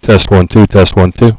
Test 1 2. Test 1 2.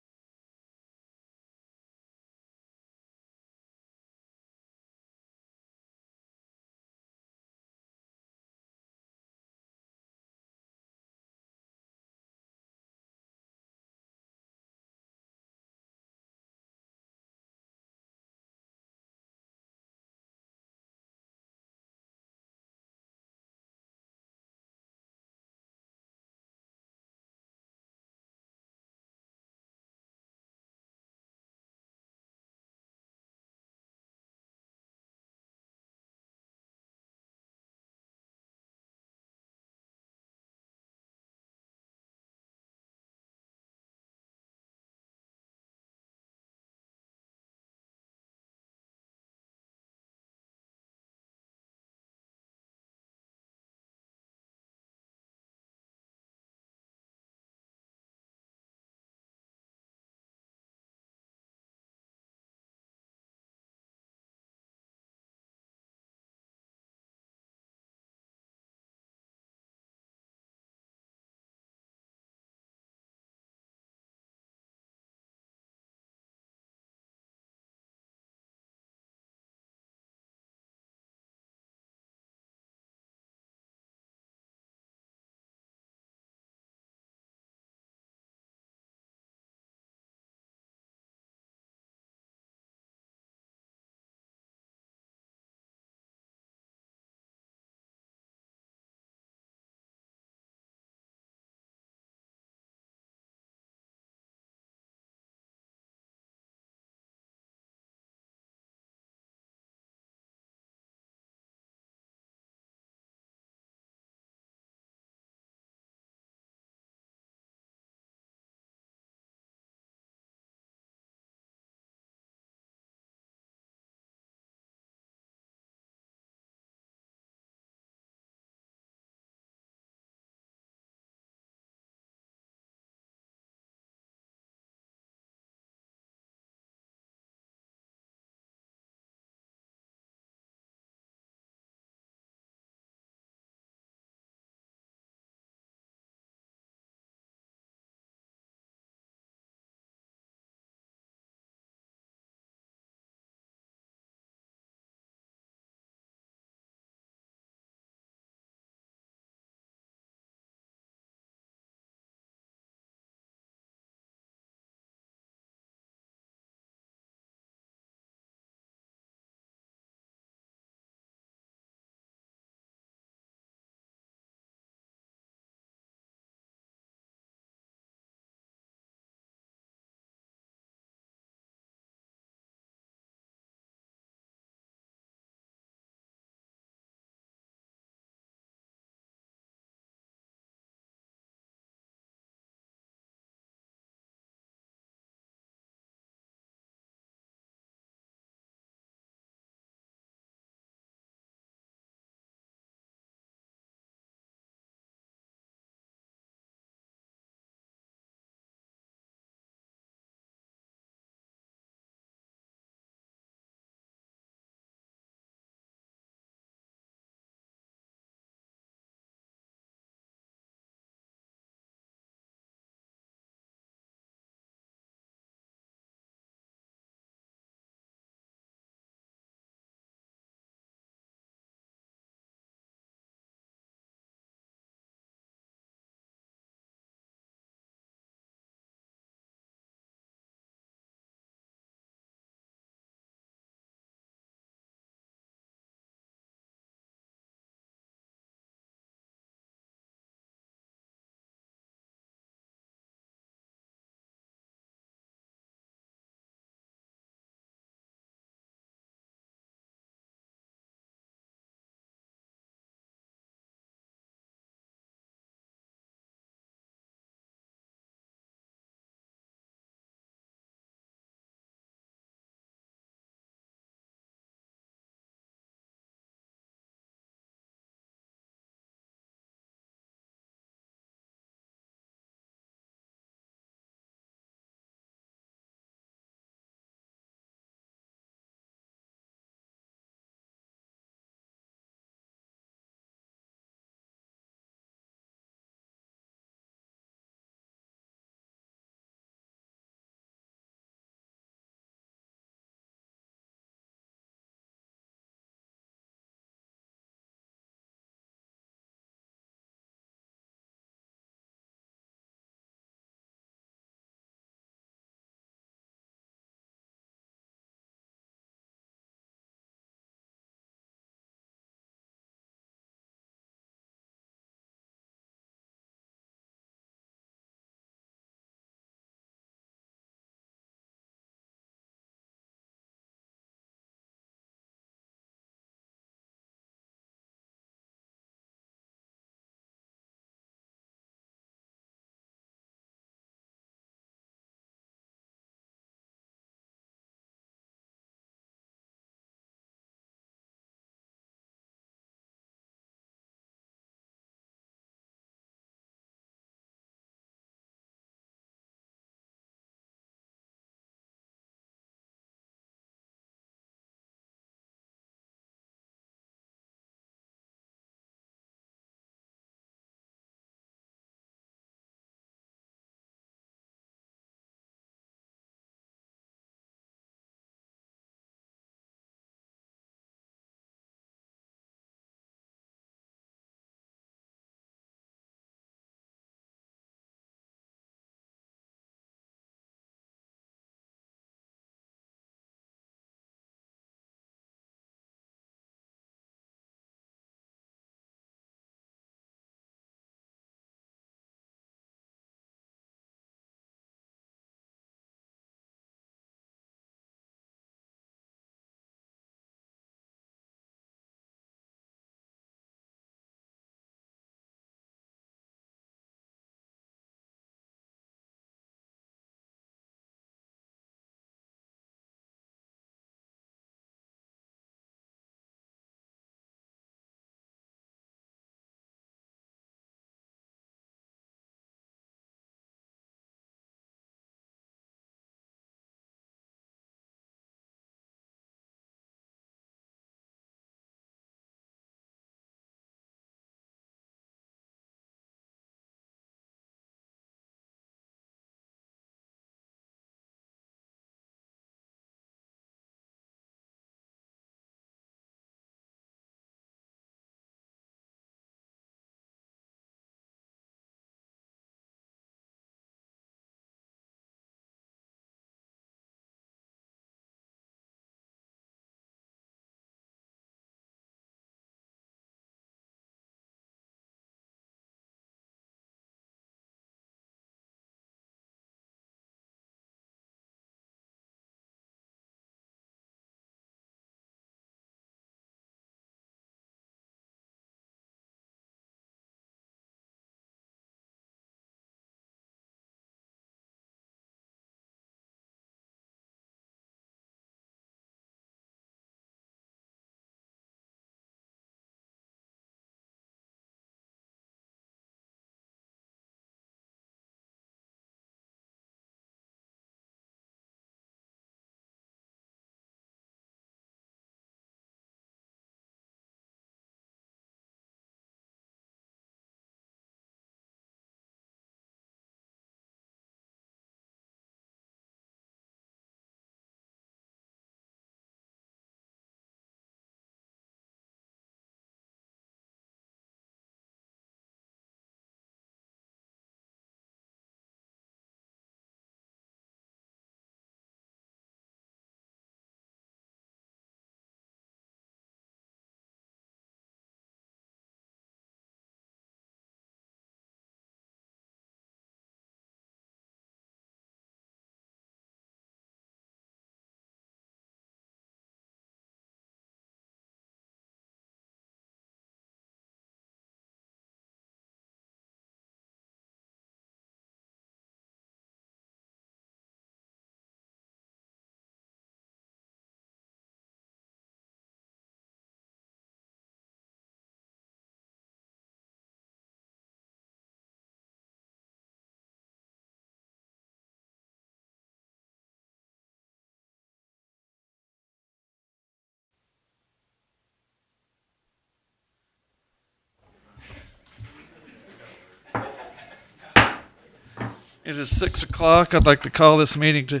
It is 6 o'clock. I'd like to call this meeting to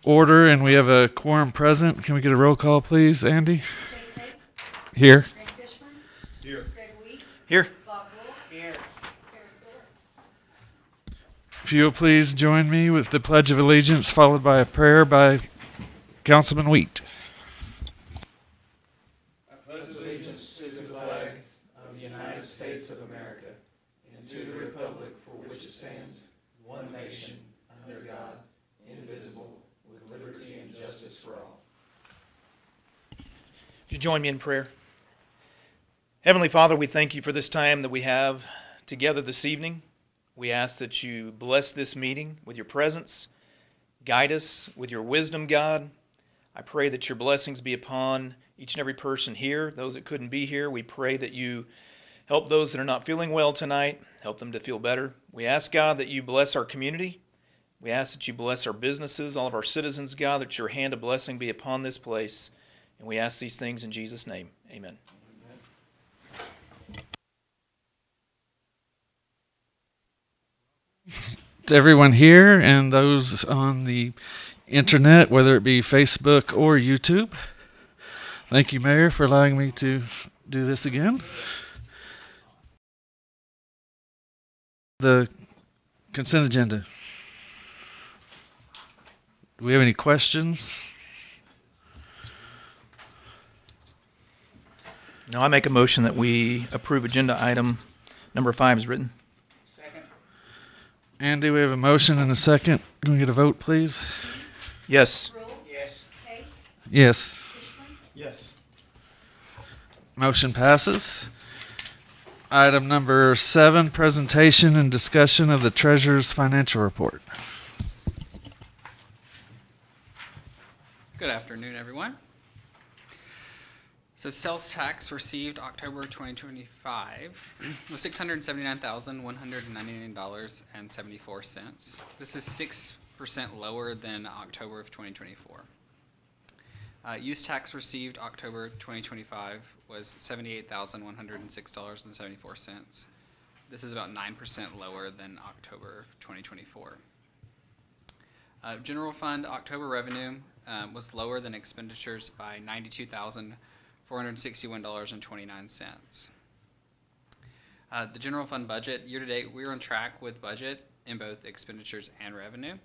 order, and we have a quorum present. Can we get a roll call, please, Andy? Jay Tate. Here. Greg Fishman. Here. Greg Weed. Here. Bob Wolf. Here. Terry Phillips. If you will please join me with the Pledge of Allegiance, followed by a prayer by Councilman Wheat. I pledge allegiance to the flag of the United States of America and to the republic for which it stands, one nation, under God, indivisible, with liberty and justice for all. Would you join me in prayer? Heavenly Father, we thank you for this time that we have together this evening. We ask that you bless this meeting with your presence, guide us with your wisdom, God. I pray that your blessings be upon each and every person here, those that couldn't be here. We pray that you help those that are not feeling well tonight, help them to feel better. We ask, God, that you bless our community. We ask that you bless our businesses, all of our citizens, God, that your hand of blessing be upon this place. And we ask these things in Jesus' name. Amen. To everyone here and those on the internet, whether it be Facebook or YouTube. Thank you, Mayor, for allowing me to do this again. The consent agenda. Do we have any questions? Now I make a motion that we approve agenda item number 5 is written. Andy, we have a motion and a second. Can we get a vote, please? Yes. Rule. Yes. Tate. Yes. Fishman. Yes. Motion passes. Item number 7, presentation and discussion of the treasurer's financial report. Good afternoon, everyone. So sales tax received October 2025 was $679,199.74. This is 6% lower than October of 2024. Use tax received October 2025 was $78,106.74. This is about 9% lower than October of 2024. General fund October revenue was lower than expenditures by $92,461.29. The general fund budget, year to date, we're on track with budget in both expenditures and revenue.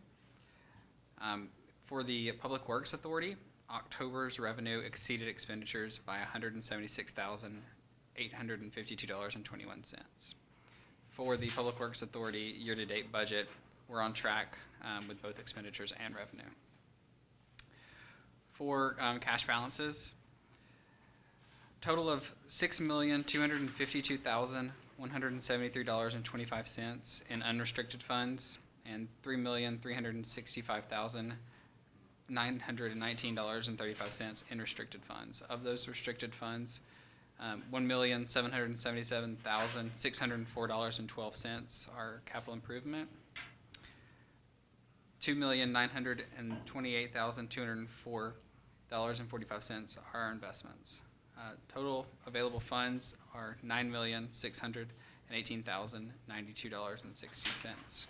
For the Public Works Authority, October's revenue exceeded expenditures by $176,852.21. For the Public Works Authority year to date budget, we're on track with both expenditures and revenue. For cash balances, total of $6,252,173.25 in unrestricted funds and $3,365,919.35 in restricted funds. Of those restricted funds, $1,777,604.12 are capital improvement. $2,928,204.45 are our investments. Total available funds are $9,618,092.60.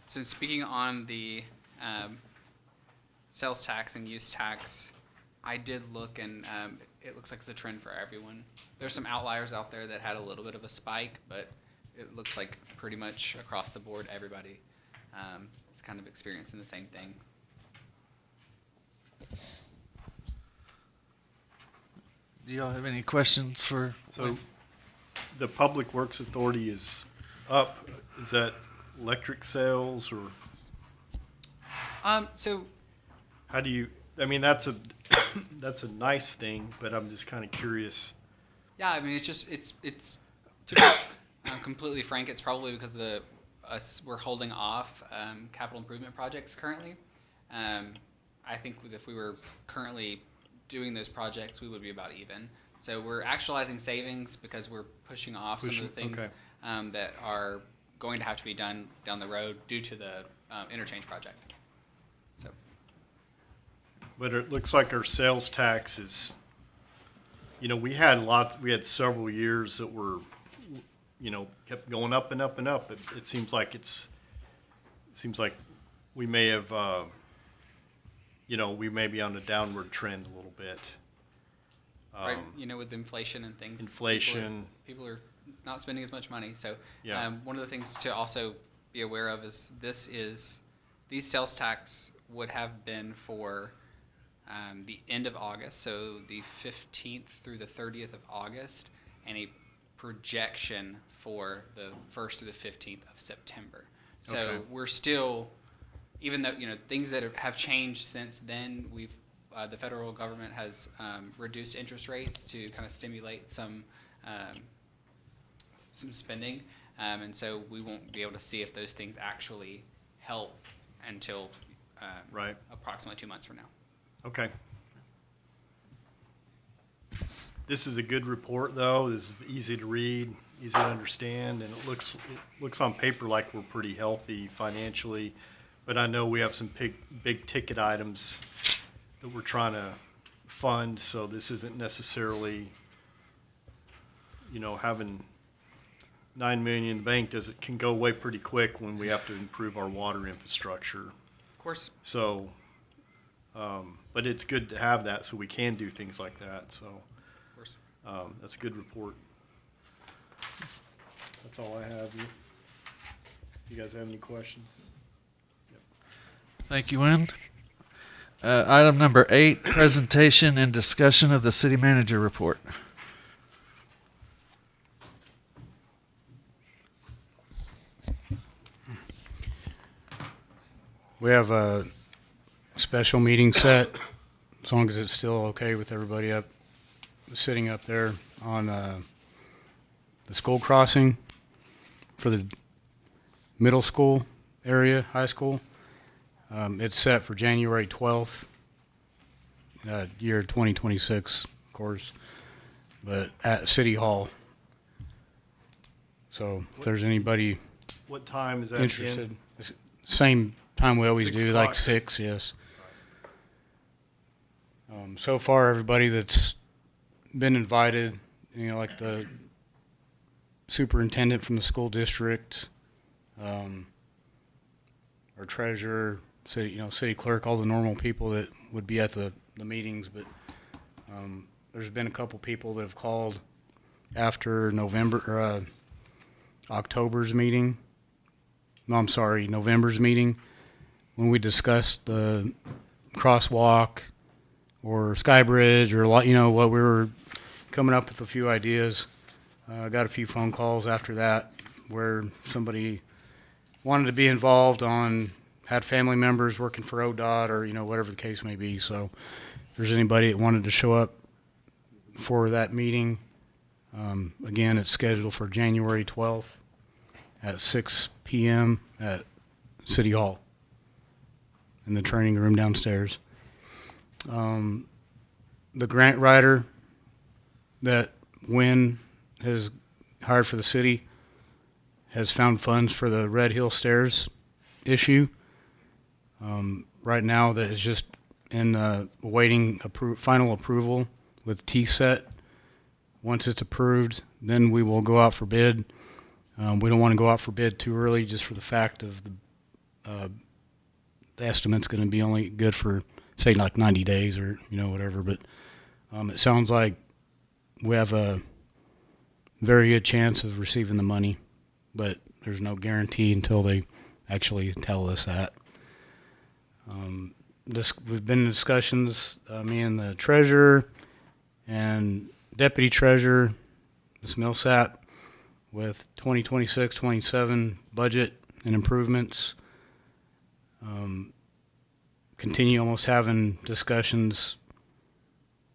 So speaking on the sales tax and use tax, I did look, and it looks like it's a trend for everyone. There's some outliers out there that had a little bit of a spike, but it looks like pretty much across the board everybody is kind of experiencing the same thing. Do y'all have any questions for? So the Public Works Authority is up. Is that electric sales or So how do you, I mean, that's a nice thing, but I'm just kind of curious. yeah, I mean, it's to be completely frank, it's probably because we're holding off capital improvement projects currently. I think if we were currently doing those projects, we would be about even. So we're actualizing savings because we're pushing off some of the things okay. That are going to have to be done down the road due to the interchange project. So. But it looks like our sales tax is, we had several years that were, kept going up and up and up. It seems like it's seems like we may have, we may be on a downward trend a little bit. Right, with inflation and things. Inflation. People are not spending as much money. So Yeah. one of the things to also be aware of is these sales tax would have been for the end of August, so the 15th through the 30th of August, and a projection for the 1st through the 15th of September. So Okay. we're still, even though things that have changed since then, the federal government has reduced interest rates to kind of stimulate some spending, and so we won't be able to see if those things actually help until Right. approximately 2 months from now. Okay. This is a good report, though. This is easy to read, easy to understand, and it looks on paper like we're pretty healthy financially. But I know we have some big ticket items that we're trying to fund, so this isn't necessarily, having $9 million in the bank can go away pretty quick when we have to improve our water infrastructure. Of course. So, but it's good to have that so we can do things like that. So, Of course. that's a good report. That's all I have. You guys have any questions? Thank you, Wynn. Item number 8, presentation and discussion of the city manager report. We have a special meeting set, as long as it's still okay with everybody sitting up there on the school crossing for the middle school area, high school. It's set for January 12th, year 2026, of course, but at City Hall. So if there's anybody What time is that again? interested, same time we always 6 do, o'clock. like 6, yes. So far, everybody that's been invited, like the superintendent from the school district, our treasurer, city clerk, all the normal people that would be at the meetings, but there's been a couple people that have called after October's meeting. No, I'm sorry, November's meeting, when we discussed the crosswalk or Skybridge or what we were coming up with a few ideas. I got a few phone calls after that where somebody wanted to be involved had family members working for ODOT or, whatever the case may be. So if there's anybody that wanted to show up for that meeting, again, it's scheduled for January 12th at 6 p.m. at City Hall in the training room downstairs. The grant writer that Wynn has hired for the city has found funds for the Red Hill Stairs issue. Right now, that is just in awaiting final approval with TSET. Once it's approved, then we will go out for bid. We don't want to go out for bid too early, just for the fact of the estimate's going to be only good for, say, like 90 days or whatever. But it sounds like we have a very good chance of receiving the money, but there's no guarantee until they actually tell us that. We've been in discussions, me and the treasurer and deputy treasurer, Ms. Millsap, with 2026-27 budget and improvements. Continue almost having discussions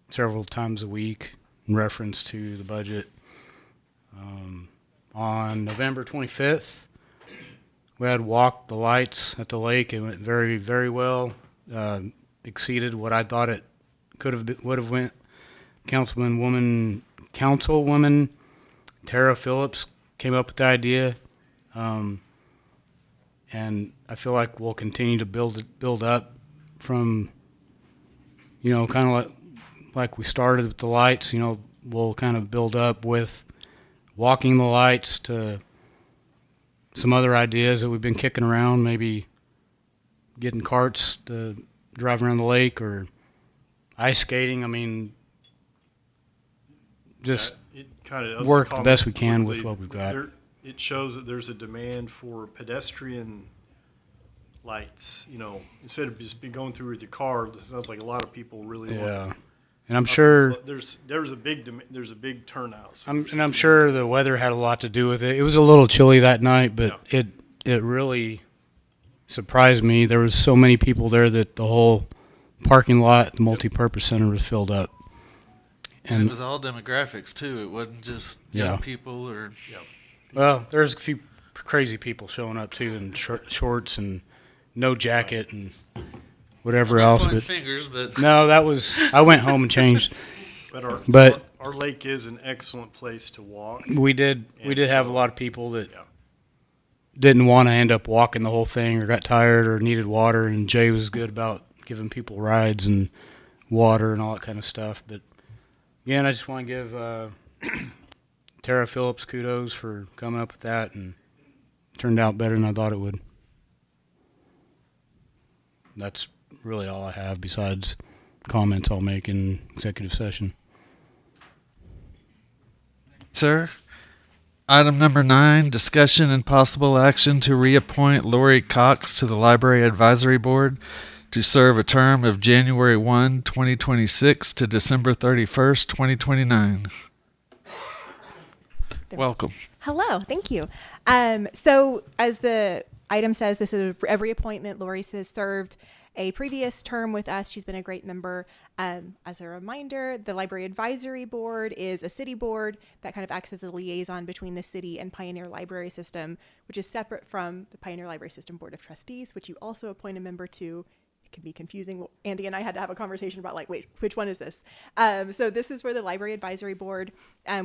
several times a week in reference to the budget. On November 25th, we had walked the lights at the lake. It went very, very well. Exceeded what I thought it would have went. Councilwoman Tara Phillips came up with the idea, and I feel like we'll continue to build up from, kind of like we started with the lights. We'll kind of build up with walking the lights to some other ideas that we've been kicking around, maybe getting carts to drive around the lake or ice skating. I mean, just It kind of work the best we can with what we've got. It shows that there's a demand for pedestrian lights, you know, instead of just be going through with your car. It sounds like a lot of people really Yeah, and I'm sure there's a big turnout. So I'm sure the weather had a lot to do with it. It was a little chilly that night, but it really surprised me. There was so many people there that the whole parking lot, the multi-purpose center was filled up. And it And was all demographics too. It wasn't just young Yeah. people or. well, there's a few crazy people showing up too in shorts and no jacket and whatever else. Pointing But fingers, but no, I went home and changed. But our lake is an excellent place to walk. We did And have a so- lot of people that Yeah. didn't want to end up walking the whole thing or got tired or needed water, and Jay was good about giving people rides and water and all that kind of stuff. But again, I just want to give Tara Phillips kudos for coming up with that, and it turned out better than I thought it would. That's really all I have besides comments I'll make in executive session. sir. Item number 9, discussion and possible action to reappoint Lori Cox to the Library Advisory Board to serve a term of January 1, 2026 to December 31st, 2029. Welcome. Hello, thank you. So as the item says, this is a reappointment. Lori has served a previous term with us. She's been a great member. As a reminder, the Library Advisory Board is a city board that kind of acts as a liaison between the city and Pioneer Library System, which is separate from the Pioneer Library System Board of Trustees, which you also appoint a member to. It can be confusing. Andy and I had to have a conversation about wait, which one is this? So this is for the Library Advisory Board.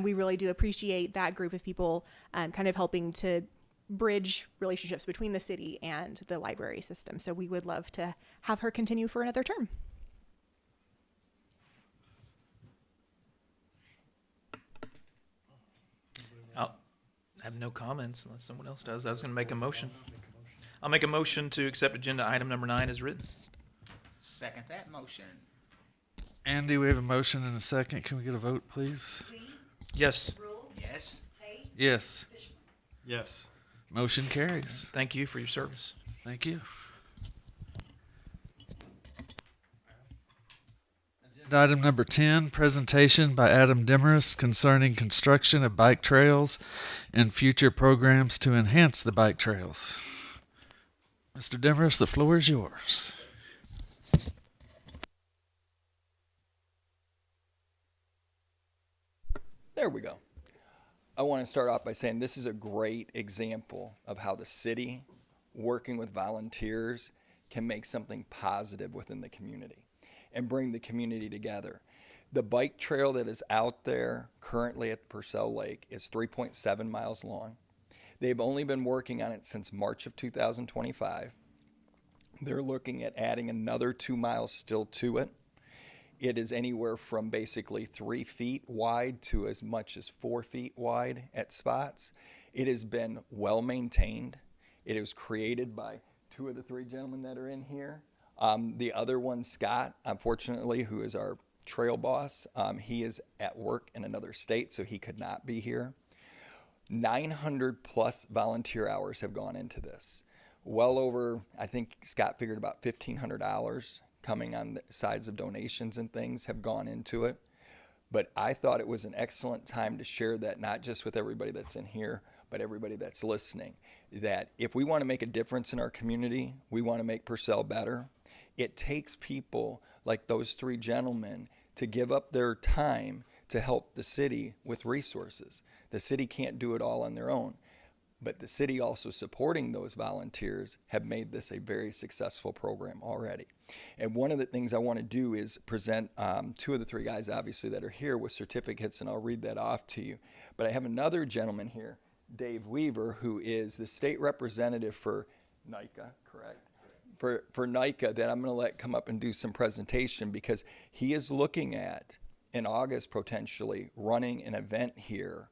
We really do appreciate that group of people kind of helping to bridge relationships between the city and the library system. So we would love to have her continue for another term. I have no comments unless someone else does. I was going to make a motion. I'll make a motion to accept agenda item number 9 as written. Second that motion. Andy, we have a motion and a second. Can we get a vote, please? Yes. Yes. Yes. Yes. Motion carries. Thank you for your service. Thank you. Agenda item number 10, presentation by Adam Demarest concerning construction of bike trails and future programs to enhance the bike trails. Mr. Demarest, the floor is yours. There we go. I want to start off by saying this is a great example of how the city, working with volunteers, can make something positive within the community and bring the community together. The bike trail that is out there currently at Purcell Lake is 3.7 miles long. They've only been working on it since March of 2025. They're looking at adding another 2 miles still to it. It is anywhere from basically 3 feet wide to as much as 4 feet wide at spots. It has been well maintained. It was created by 2 of the 3 gentlemen that are in here. The other one, Scott, unfortunately, who is our trail boss, he is at work in another state, so he could not be here. 900 plus volunteer hours have gone into this. Well over, I think Scott figured about $1,500 coming on the sides of donations and things have gone into it. But I thought it was an excellent time to share that, not just with everybody that's in here, but everybody that's listening, that if we want to make a difference in our community, we want to make Purcell better, it takes people like those 3 gentlemen to give up their time to help the city with resources. The city can't do it all on their own. But the city also supporting those volunteers have made this a very successful program already. And one of the things I want to do is present 2 of the 3 guys, obviously, that are here with certificates, and I'll read that off to you. But I have another gentleman here, Dave Weaver, who is the state representative for NICA, correct? For NICA, that I'm going to let come up and do some presentation, because he is looking at, in August potentially, running an event here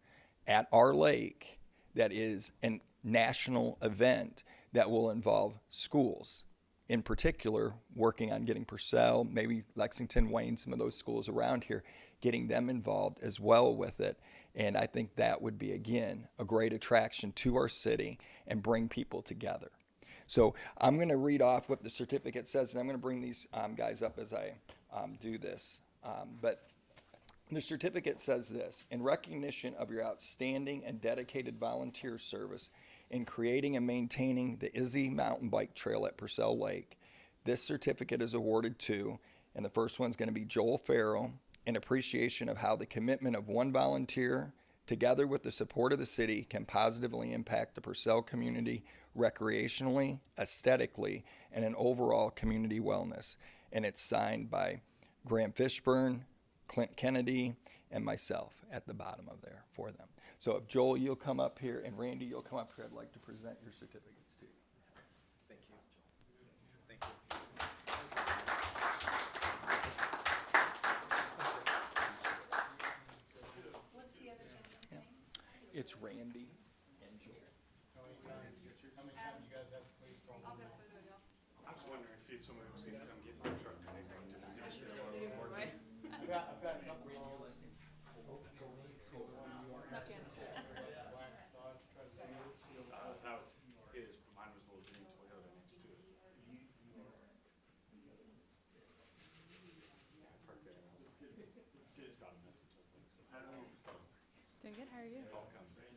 at our lake that is, and national event that will involve schools, in particular, working on getting Purcell, maybe Lexington, Wayne, some of those schools around here, getting them involved as well with it. And I think that would be, again, a great attraction to our city and bring people together. So I'm going to read off what the certificate says, and I'm going to bring these guys up as I do this. But the certificate says this: in recognition of your outstanding and dedicated volunteer service in creating and maintaining the Izzy Mountain Bike Trail at Purcell Lake, this certificate is awarded to, and the first one's going to be Joel Farrell, in appreciation of how the commitment of one volunteer, together with the support of the city, can positively impact the Purcell community recreationally, aesthetically, and in overall community wellness. And it's signed by Graham Fishburne, Clint Kennedy, and myself at the bottom of there for them. So if Joel, you'll come up here, and Randy, you'll come up here, I'd like to present your certificates to you. Thank you. Thank you. What's the other gentleman's name? It's Randy and Joel. I was wondering if somebody was gonna come get my truck today. I've got a couple of That was his, mine was a little green Toyota next to it. I parked there and I was just got a message, I was like, so how do you tell? Doing good, how are you? It all comes in.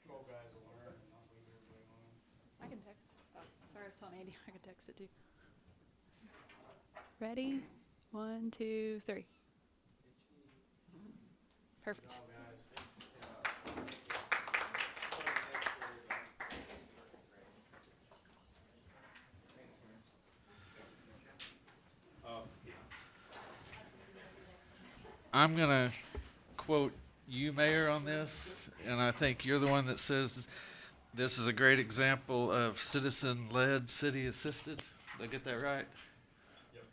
12 guys will learn and not leave everybody alone. I can text. Oh, sorry, I was telling Andy I could text it too. Ready? 1, 2, 3. Perfect. I'm going to quote you, Mayor, on this, and I think you're the one that says this is a great example of citizen-led, city-assisted. Did I get that right? Yep.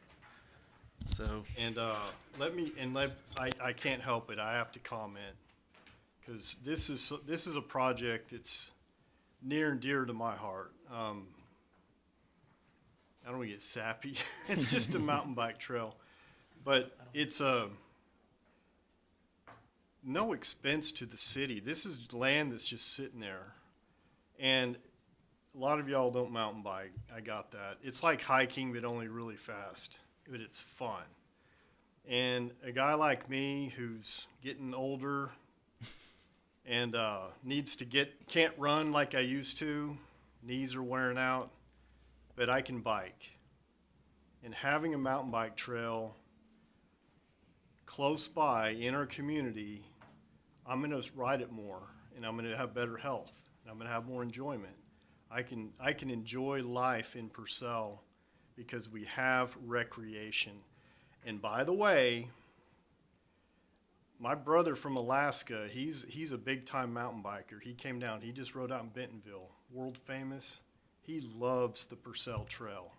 So, And I can't help it, I have to comment, because this is a project that's near and dear to my heart. I don't want to get sappy. It's just a mountain bike trail, but it's no expense to the city. This is land that's just sitting there, and a lot of y'all don't mountain bike. I got that. It's like hiking, but only really fast, but it's fun. And a guy like me who's getting older and can't run like I used to, knees are wearing out, but I can bike. And having a mountain bike trail close by in our community, I'm going to ride it more, and I'm going to have better health, and I'm going to have more enjoyment. I can enjoy life in Purcell because we have recreation. And by the way, my brother from Alaska, he's a big-time mountain biker. He came down. He just rode out in Bentonville, world famous. He loves the Purcell Trail.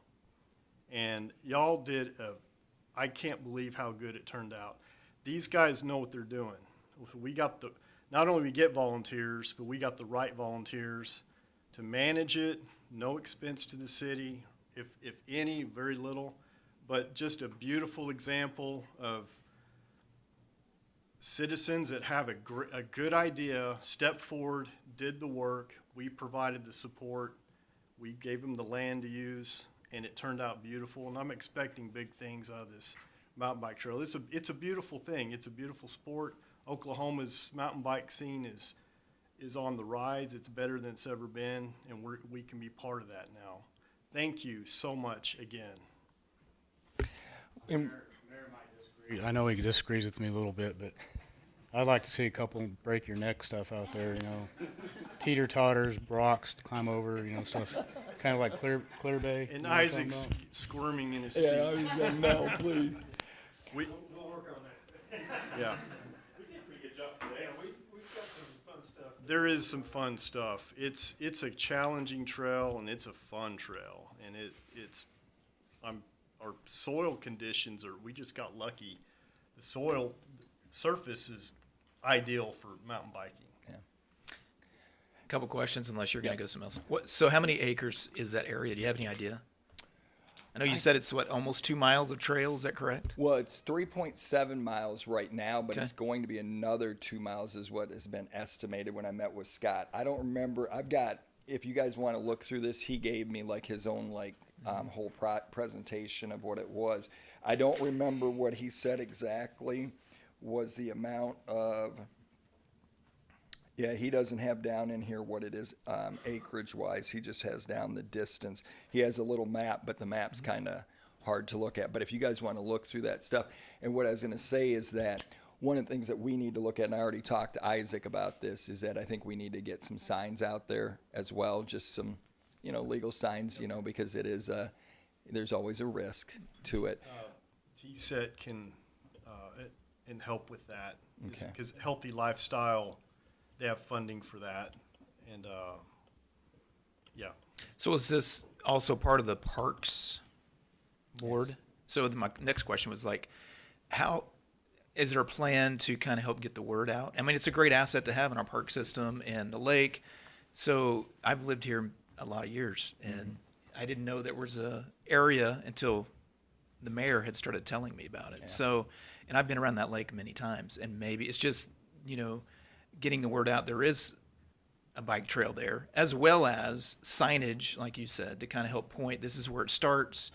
And y'all I can't believe how good it turned out. These guys know what they're doing. We got not only we get volunteers, but we got the right volunteers to manage it, no expense to the city, if any, very little, but just a beautiful example of citizens that have a good idea, stepped forward, did the work, we provided the support, we gave them the land to use, and it turned out beautiful, and I'm expecting big things out of this mountain bike trail. It's a beautiful thing. It's a beautiful sport. Oklahoma's mountain bike scene is on the rise. It's better than it's ever been, and we can be part of that now. Thank you so much again. Mayor might disagree. I know he disagrees with me a little bit, but I'd like to see a couple break your neck stuff out there, teeter-totters, rocks to climb over, stuff kind of like Clear Bay. And you know what I'm talking Isaac's about? squirming in his seat. Yeah, I was like, no, please. We'll work on that. Yeah. We did a pretty good job today. We've got some fun stuff. There is some fun stuff. It's a challenging trail, and it's a fun trail, and our soil conditions we just got lucky. The soil surface is ideal for mountain biking. Couple questions, unless you're going Yeah. to go somewhere else. So how many acres is that area? Do you have any idea? I know you said it's almost 2 miles of trail. Is that correct? Well, it's 3.7 miles right now, but Okay. it's going to be another 2 miles is what has been estimated when I met with Scott. I don't remember. If you guys want to look through this, he gave me like his own whole presentation of what it was. I don't remember what he said exactly was the amount of. Yeah, he doesn't have down in here what it is acreage wise. He just has down the distance. He has a little map, but the map's kind of hard to look at. But if you guys want to look through that stuff, and what I was going to say is that one of the things that we need to look at, and I already talked to Isaac about this, is that I think we need to get some signs out there as well, just some, legal signs, because it is there's always a risk to it. TSET can and help with that. Okay. Because Healthy Lifestyle, they have funding for that. And, yeah. So is this also part of the Parks Board? Yes. So my next question was how is there a plan to kind of help get the word out? I mean, it's a great asset to have in our park system and the lake. So I've lived here a lot of years, and I didn't know there was a area until the mayor had started telling me about it. Yeah. So, and I've been around that lake many times, and maybe it's just, getting the word out. There is a bike trail there, as well as signage, like you said, to kind of help point, this is where it starts.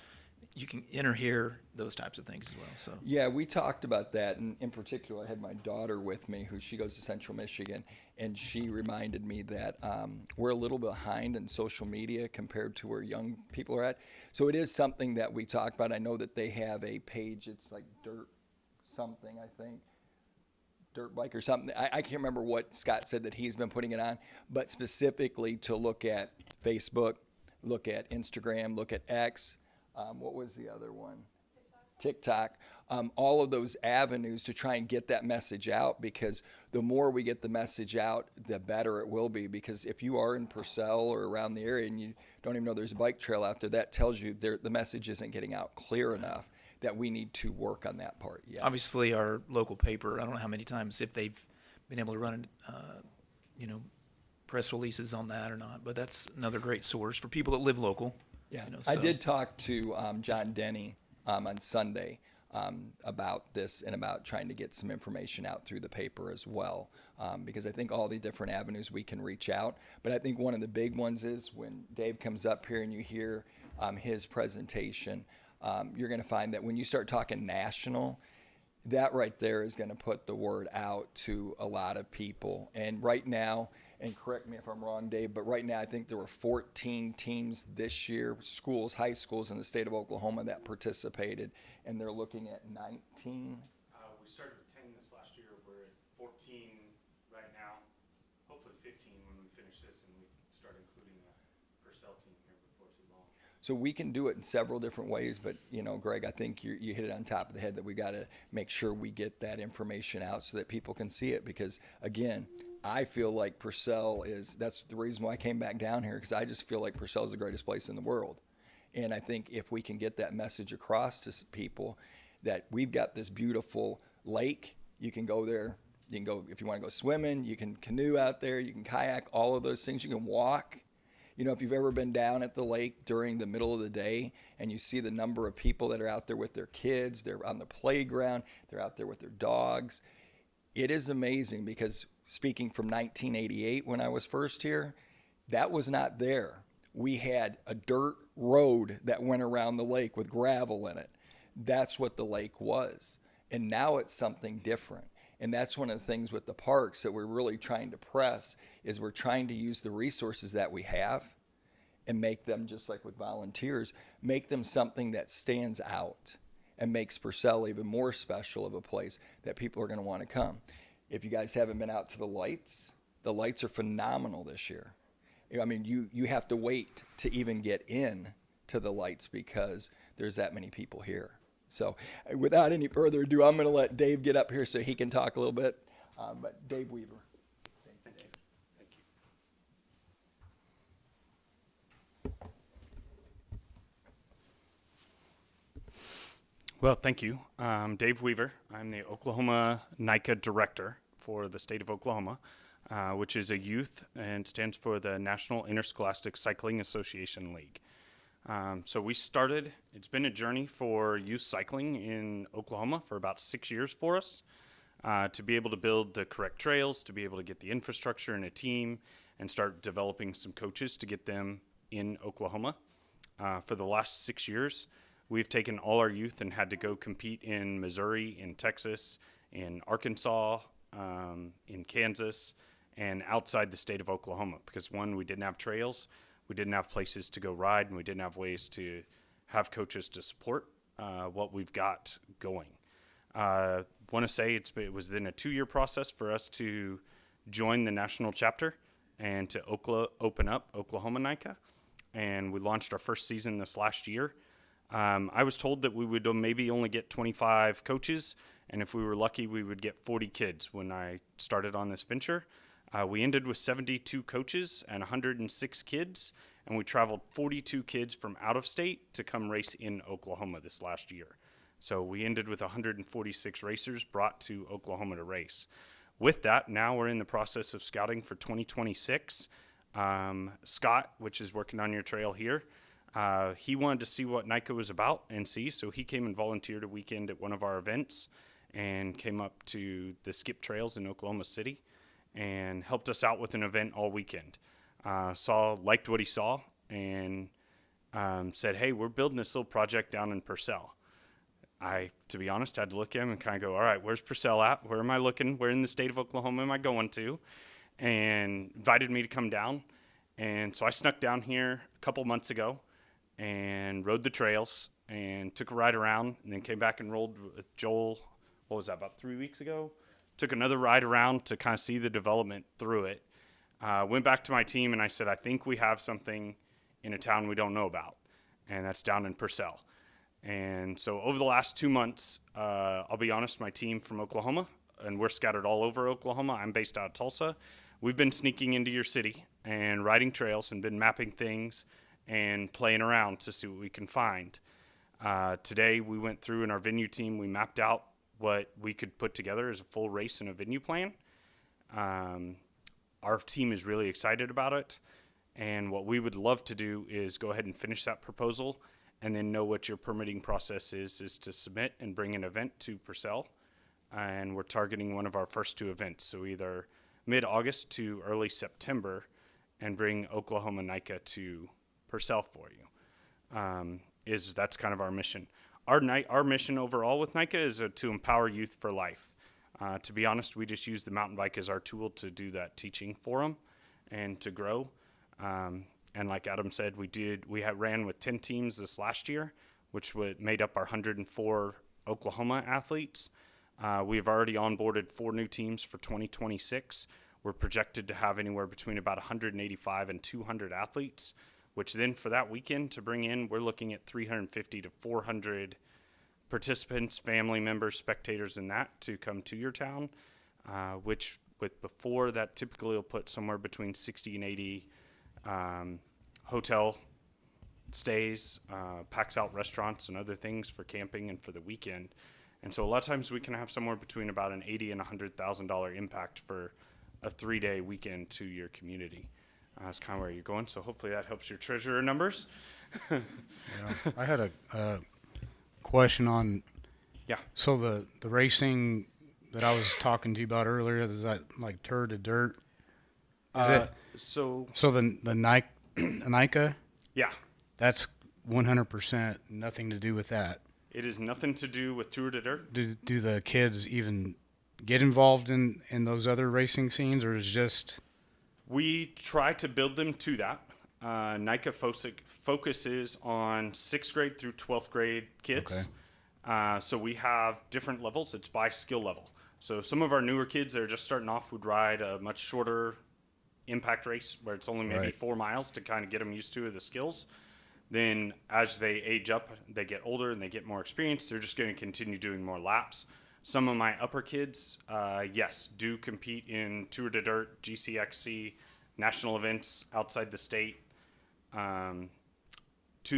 You can enter here, those types of things as well. So Yeah, we talked about that, and in particular, I had my daughter with me, she goes to Central Michigan, and she reminded me that we're a little behind in social media compared to where young people are at. So it is something that we talk about. I know that they have a page. It's like Dirt something, I think. Dirt bike or something. I can't remember what Scott said that he's been putting it on, but specifically to look at Facebook, look at Instagram, look at X. What was the other one? TikTok. All of those avenues to try and get that message out, because the more we get the message out, the better it will be. Because if you are in Purcell or around the area and you don't even know there's a bike trail out there, that tells you the message isn't getting out clear enough, that we need to work on that part. Yes. obviously our local paper, I don't know how many times, if they've been able to run, press releases on that or not, but that's another great source for people that live local. Yeah, So. I did talk to John Denny on Sunday about this and about trying to get some information out through the paper as well, because I think all the different avenues we can reach out. But I think one of the big ones is when Dave comes up here and you hear his presentation, you're going to find that when you start talking national, that right there is going to put the word out to a lot of people. And right now, and correct me if I'm wrong, Dave, but right now I think there were 14 teams this year, high schools in the state of Oklahoma that participated, and they're looking at 19. We started with 10 this last year. We're at 14 right now, hopefully 15 when we finish this and we start including the Purcell team here before too long. So we can do it in several different ways, but Greg, I think you hit it on top of the head that we got to make sure we get that information out so that people can see it. Because again, I feel like Purcell that's the reason why I came back down here, because I just feel like Purcell is the greatest place in the world. And I think if we can get that message across to people that we've got this beautiful lake, you can go there. You can go, if you want to go swimming, you can canoe out there, you can kayak, all of those things. You can walk. If you've ever been down at the lake during the middle of the day and you see the number of people that are out there with their kids, they're on the playground, they're out there with their dogs. It is amazing, because speaking from 1988 when I was first here, that was not there. We had a dirt road that went around the lake with gravel in it. That's what the lake was. And now it's something different. And that's one of the things with the parks that we're really trying to press, is we're trying to use the resources that we have and make them, just like with volunteers, make them something that stands out and makes Purcell even more special of a place that people are going to want to come. If you guys haven't been out to the lights are phenomenal this year. I mean, you have to wait to even get in to the lights because there's that many people here. So without any further ado, I'm going to let Dave get up here so he can talk a little bit. But Dave Weaver. Thank you. Well, thank you. Dave Weaver. I'm the Oklahoma NICA director for the state of Oklahoma. which is a youth and stands for the National Interscholastic Cycling Association League. So we started, it's been a journey for youth cycling in Oklahoma for about 6 years for us, to be able to build the correct trails, to be able to get the infrastructure and a team, and start developing some coaches to get them in Oklahoma. For the last 6 years, we've taken all our youth and had to go compete in Missouri, in Texas, in Arkansas, in Kansas, and outside the state of Oklahoma, because one, we didn't have trails, we didn't have places to go ride, and we didn't have ways to have coaches to support what we've got going. Want to say it was then a 2-year process for us to join the national chapter and to open up Oklahoma NICA, and we launched our first season this last year. I was told that we would maybe only get 25 coaches, and if we were lucky, we would get 40 kids when I started on this venture. We ended with 72 coaches and 106 kids, and we traveled 42 kids from out of state to come race in Oklahoma this last year. So we ended with 146 racers brought to Oklahoma to race. With that, now we're in the process of scouting for 2026. Scott, which is working on your trail here, he wanted to see what NICA was about and see, so he came and volunteered a weekend at one of our events and came up to the Skip Trails in Oklahoma City and helped us out with an event all weekend. Liked what he saw, and said, hey, we're building this little project down in Purcell. I, to be honest, had to look at him and kind of go, all right, where's Purcell at? Where am I looking? Where in the state of Oklahoma am I going to? And invited me to come down. And so I snuck down here a couple months ago and rode the trails and took a ride around, and then came back and rolled with Joel, what was that, about 3 weeks ago? Took another ride around to kind of see the development through it. Went back to my team and I said, I think we have something in a town we don't know about, and that's down in Purcell. And so over the last 2 months, I'll be honest, my team from Oklahoma, and we're scattered all over Oklahoma. I'm based out of Tulsa. We've been sneaking into your city and riding trails and been mapping things and playing around to see what we can find. Today we went through in our venue team, we mapped out what we could put together as a full race and a venue plan. Our team is really excited about it, and what we would love to do is go ahead and finish that proposal and then know what your permitting process is to submit and bring an event to Purcell. And we're targeting one of our first 2 events, so either mid-August to early September, and bring Oklahoma NICA to Purcell for you. That's kind of our mission. Our mission overall with NICA is to empower youth for life. To be honest, we just use the mountain bike as our tool to do that teaching for them and to grow. And like Adam said, we ran with 10 teams this last year, which made up our 104 Oklahoma athletes. We've already onboarded 4 new teams for 2026. We're projected to have anywhere between about 185 and 200 athletes, which then for that weekend to bring in, we're looking at 350 to 400 participants, family members, spectators in that to come to your town, which before that typically will put somewhere between 60 and 80 hotel stays, packs out restaurants and other things for camping and for the weekend. And so a lot of times we can have somewhere between about an $80,000 and $100,000 impact for a 3-day weekend to your community. That's kind of where you're going. So hopefully that helps your treasurer numbers. Yeah, I had a question on. Yeah. So the racing that I was talking to you about earlier, is that like Tour de Dirt? Is it? So The NICA? Yeah. That's 100% nothing to do with that. It is nothing to do with Tour de Dirt. Do the kids even get involved in those other racing scenes, or is just? We try to build them to that. NICA focuses on 6th grade through 12th grade kids. Okay. So we have different levels. It's by skill level. So some of our newer kids that are just starting off would ride a much shorter impact race where it's only maybe 4 miles to kind of get them used to the skills. Then as they age up, they get older and they get more experience, they're just going to continue doing more laps. Some of my upper kids, yes, do compete in Tour de Dirt, GCXC, national events outside the state. To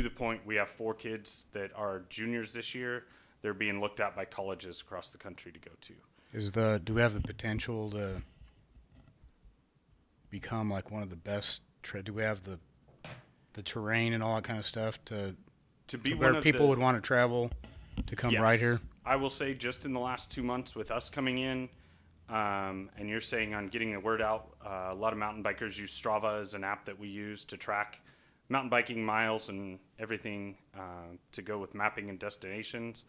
the point, we have 4 kids that are juniors this year. They're being looked at by colleges across the country to go to. Do we have the potential to become like one of the best do we have the terrain and all that kind of stuff to be where one of people the- would want to travel to come right here? I will say just in the last 2 months with us coming in, and you're saying on getting the word out, a lot of mountain bikers use Strava as an app that we use to track mountain biking miles and everything to go with mapping and destinations.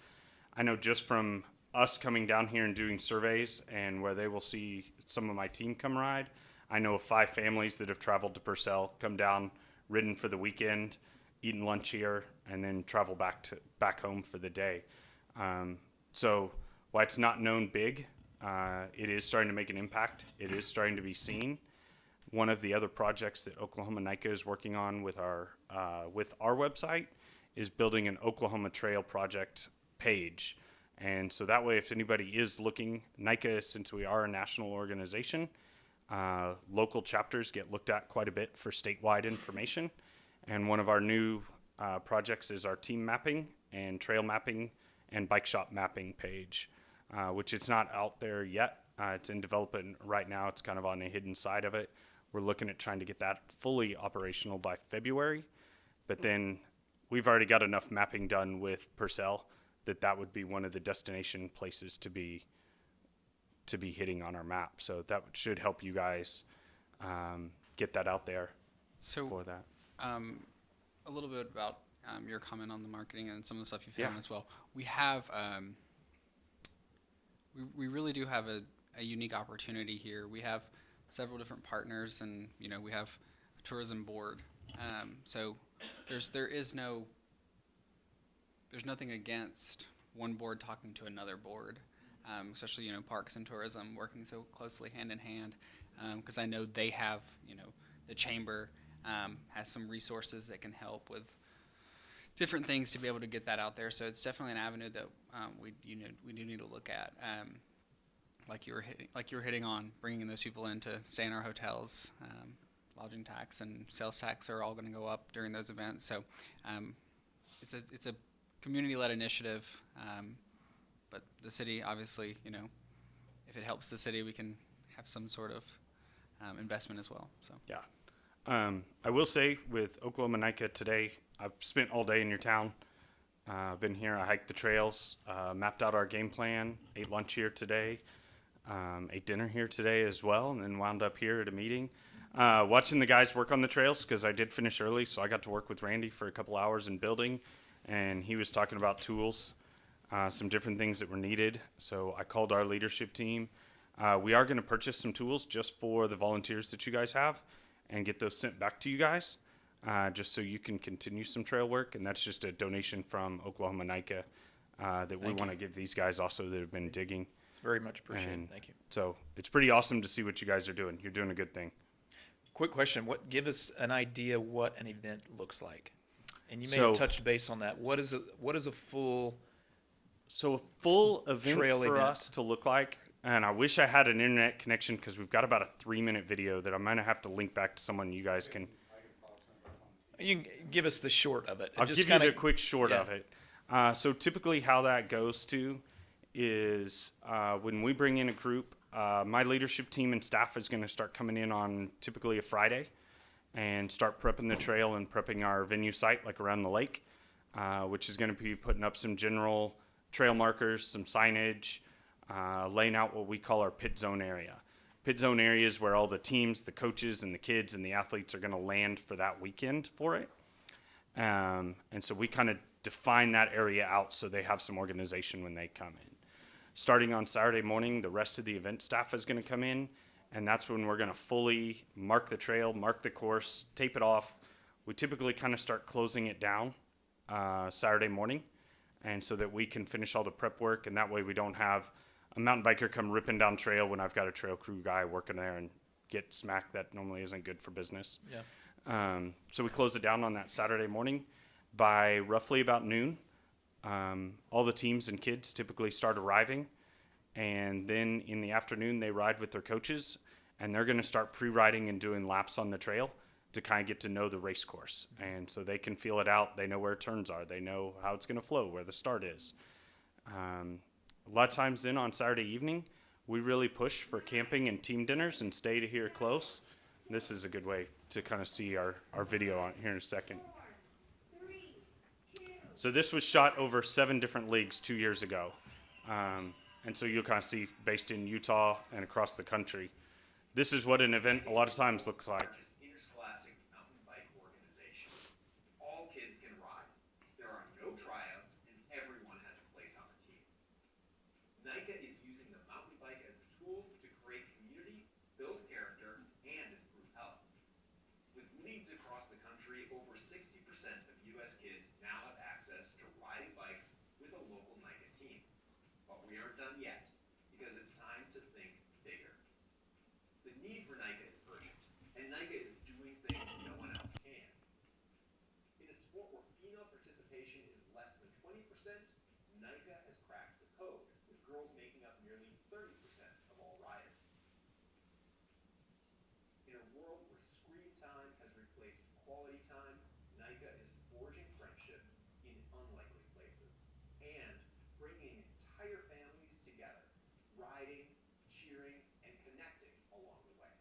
I know just from us coming down here and doing surveys and where they will see some of my team come ride, I know of 5 families that have traveled to Purcell, come down, ridden for the weekend, eaten lunch here, and then travel back home for the day. So while it's not known big, it is starting to make an impact. It is starting to be seen. One of the other projects that Oklahoma NICA is working on with our website is building an Oklahoma Trail Project page. And so that way, if anybody is looking, NICA, since we are a national organization, local chapters get looked at quite a bit for statewide information. And one of our new projects is our team mapping and trail mapping and bike shop mapping page, which it's not out there yet. It's in development right now. It's kind of on the hidden side of it. We're looking at trying to get that fully operational by February. But then we've already got enough mapping done with Purcell that would be one of the destination places to be hitting on our map. So that should help you guys get that out there So, for that. a little bit about your comment on the marketing and some of the stuff you've Yeah. found as well. We have, we really do have a unique opportunity here. We have several different partners, and we have a tourism board. So there's nothing against one board talking to another board, especially parks and tourism working so closely hand in hand. Because I know they have the chamber has some resources that can help with different things to be able to get that out there. So it's definitely an avenue that we do need to look at. Like you were hitting on, bringing those people in to stay in our hotels. Lodging tax and sales tax are all going to go up during those events. So it's a community-led initiative. But the city, obviously, if it helps the city, we can have some sort of investment as well. So Yeah. I will say with Oklahoma NICA today, I've spent all day in your town. I've been here, I hiked the trails, mapped out our game plan, ate lunch here today, ate dinner here today as well, and then wound up here at a meeting. Watching the guys work on the trails, because I did finish early, so I got to work with Randy for a couple hours in building, and he was talking about tools, some different things that were needed. So I called our leadership team. We are going to purchase some tools just for the volunteers that you guys have and get those sent back to you guys, just so you can continue some trail work. And that's just a donation from Oklahoma NICA that we want to give these guys also that have been digging. It's very much appreciated. And Thank you. So it's pretty awesome to see what you guys are doing. You're doing a good thing. Quick question. Give us an idea what an event looks like. And you may So- have touched base on that. What is a full So a full event trail for event. us to look like, and I wish I had an internet connection because we've got about a 3-minute video that I'm going to have to link back to someone you guys can. You can give us the short of it. I'll Just give kinda- you the quick short yeah. of it. So typically how that goes to is when we bring in a group, my leadership team and staff is going to start coming in on typically a Friday and start prepping the trail and prepping our venue site like around the lake, which is going to be putting up some general trail markers, some signage, laying out what we call our pit zone area. Pit zone area is where all the teams, the coaches, and the kids and the athletes are going to land for that weekend for it. And so we kind of define that area out so they have some organization when they come in. Starting on Saturday morning, the rest of the event staff is going to come in, and that's when we're going to fully mark the trail, mark the course, tape it off. We typically kind of start closing it down Saturday morning, and so that we can finish all the prep work, and that way we don't have a mountain biker come ripping down trail when I've got a trail crew guy working there and get smacked. That normally isn't good for business. Yeah. So we close it down on that Saturday morning. By roughly about noon, all the teams and kids typically start arriving, and then in the afternoon they ride with their coaches, and they're going to start pre-riding and doing laps on the trail to kind of get to know the race course, and so they can feel it out. They know where turns are. They know how it's going to flow, where the start is. A lot of times then on Saturday evening, we really push for camping and team dinners and stay to here close. This is a good way to kind of see our video on here in a second. So this was shot over 7 different leagues 2 years ago. And so you'll kind of see based in Utah and across the country. This is what an event a lot of times looks like. Interscholastic mountain bike organization. All kids can ride. There are no tryouts, and everyone has a place on the team. NICA is using the mountain bike as a tool to create community, build character, and improve health. With leagues across the country, over 60% of U.S. kids now have access to riding bikes with a local NICA team. But we aren't done yet, because it's time to think bigger. The need for NICA is urgent, and NICA is doing things no one else can. In a sport where female participation is less than 20%, NICA has cracked the code, with girls making up nearly 30% of all riders. In a world where screen time has replaced quality time, NICA is forging friendships in unlikely places and bringing entire families together, riding, cheering, and connecting along the way.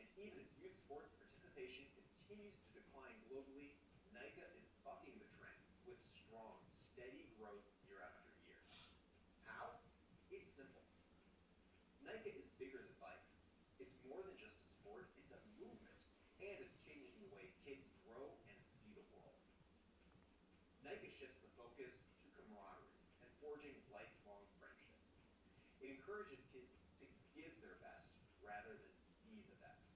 And even as youth sports participation continues to decline globally, NICA is bucking the trend with strong, steady growth year after year. How? It's simple. NICA is bigger than bikes. It's more than just a sport, it's a movement, and it's changing the way kids grow and see the world. NICA shifts the focus to camaraderie and forging lifelong friendships. It encourages kids to give their best rather than be the best.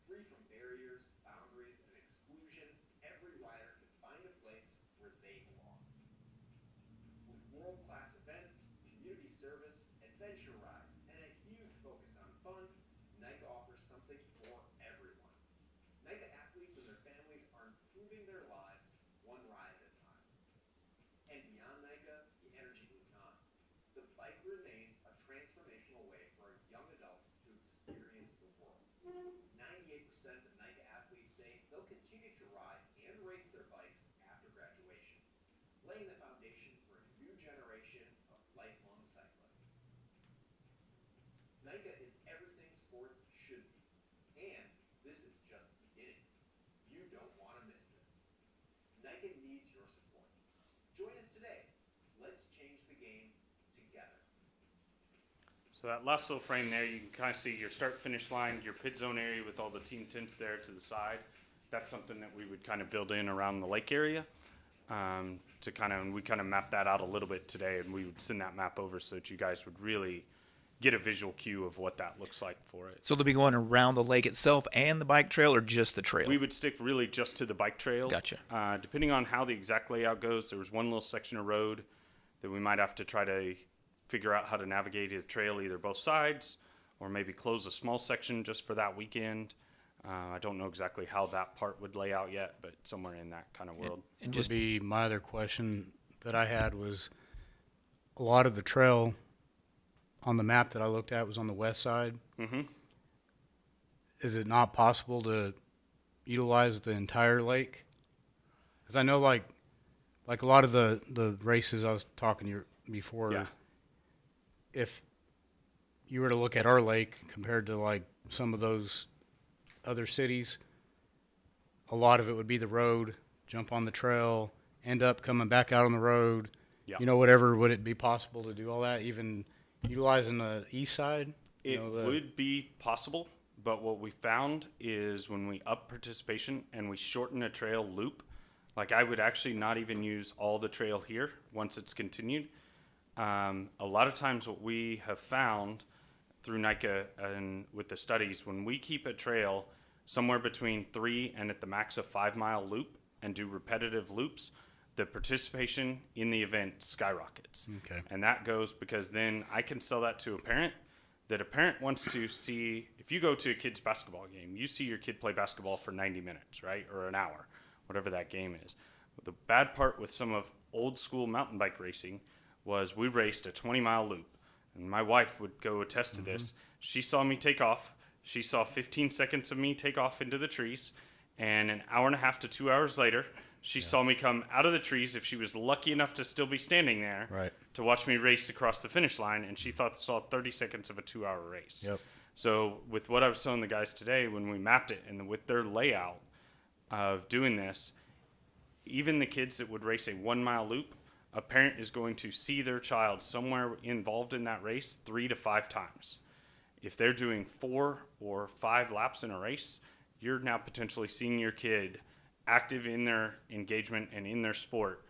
Free from barriers, boundaries, and exclusion, every rider can find a place where they belong. With world-class events, community service, adventure rides, and a huge focus on fun, NICA offers something for everyone. NICA athletes and their families are improving their lives one ride at a time. And beyond NICA, the energy moves on. The bike remains a transformational way for young adults to experience the world. 98% of NICA athletes say they'll continue to ride and race their bikes after graduation, laying the foundation for a new generation of lifelong cyclists. NICA is everything sports should be, and this is just the beginning. You don't want to miss this. NICA needs your support. Join us today. Let's change the game together. So that last little frame there, you can kind of see your start-finish line, your pit zone area with all the team tents there to the side. That's something that we would kind of build in around the lake area to kind of, and we kind of map that out a little bit today, and we would send that map over so that you guys would really get a visual cue of what that looks like for it. So they'll be going around the lake itself and the bike trail, or just the trail? We would stick really just to the bike trail. Gotcha. Depending on how the exact layout goes, there was one little section of road that we might have to try to figure out how to navigate the trail, either both sides, or maybe close a small section just for that weekend. I don't know exactly how that part would lay out yet, but somewhere in that kind of world. And just be my other question that I had was, a lot of the trail on the map that I looked at was on the west side. Mm-hmm. Is it not possible to utilize the entire lake? Because I know like a lot of the races I was talking to you before, Yeah. if you were to look at our lake compared to like some of those other cities, a lot of it would be the road, jump on the trail, end up coming back out on the road. Yeah. You know, whatever, would it be possible to do all that, even utilizing the east side? It would be possible, but what we found is when we up participation and we shorten a trail loop, like I would actually not even use all the trail here once it's continued. A lot of times what we have found through NICA and with the studies, when we keep a trail somewhere between 3 and at the max a 5 mile loop and do repetitive loops, the participation in the event skyrockets. Okay. And that goes because then I can sell that to a parent, that a parent wants to see, if you go to a kid's basketball game, you see your kid play basketball for 90 minutes, right? Or an hour, whatever that game is. The bad part with some of old school mountain bike racing was we raced a 20-mile loop. And my wife would go attest to this. She saw me take off. She saw 15 seconds of me take off into the trees. And an hour and a half to 2 hours later, she saw me come out of the trees, if she was lucky enough to still be standing there, Right. to watch me race across the finish line. And she saw 30 seconds of a 2 hour race. Yep. So with what I was telling the guys today, when we mapped it and with their layout of doing this, even the kids that would race a 1 mile loop, a parent is going to see their child somewhere involved in that race 3 to 5 times. If they're doing 4 or 5 laps in a race, you're now potentially seeing your kid active in their engagement and in their sport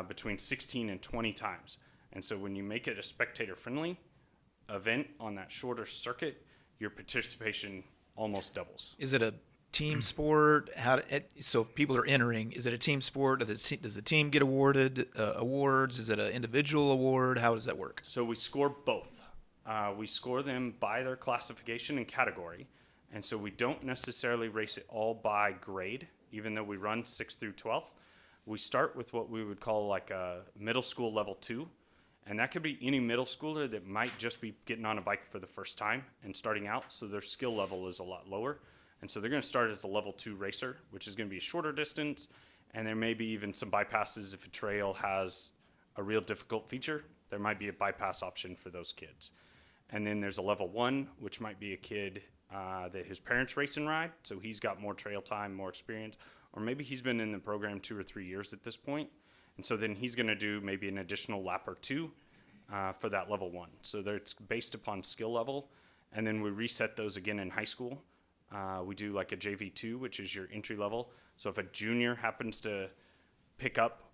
between 16 and 20 times. And so when you make it a spectator-friendly event on that shorter circuit, your participation almost doubles. Is it a team sport? So if people are entering, is it a team sport? Does the team get awarded awards? Is it an individual award? How does that work? So we score both. We score them by their classification and category. And so we don't necessarily race it all by grade, even though we run 6th through 12th. We start with what we would call like a middle school level 2. And that could be any middle schooler that might just be getting on a bike for the first time and starting out. So their skill level is a lot lower. And so they're going to start as a level 2 racer, which is going to be a shorter distance. And there may be even some bypasses if a trail has a real difficult feature. There might be a bypass option for those kids. And then there's a level 1, which might be a kid that his parents race and ride. So he's got more trail time, more experience. Or maybe he's been in the program 2 or 3 years at this point. And so then he's going to do maybe an additional lap or 2 for that level 1. So it's based upon skill level. And then we reset those again in high school. We do like a JV2, which is your entry level. So if a junior happens to pick up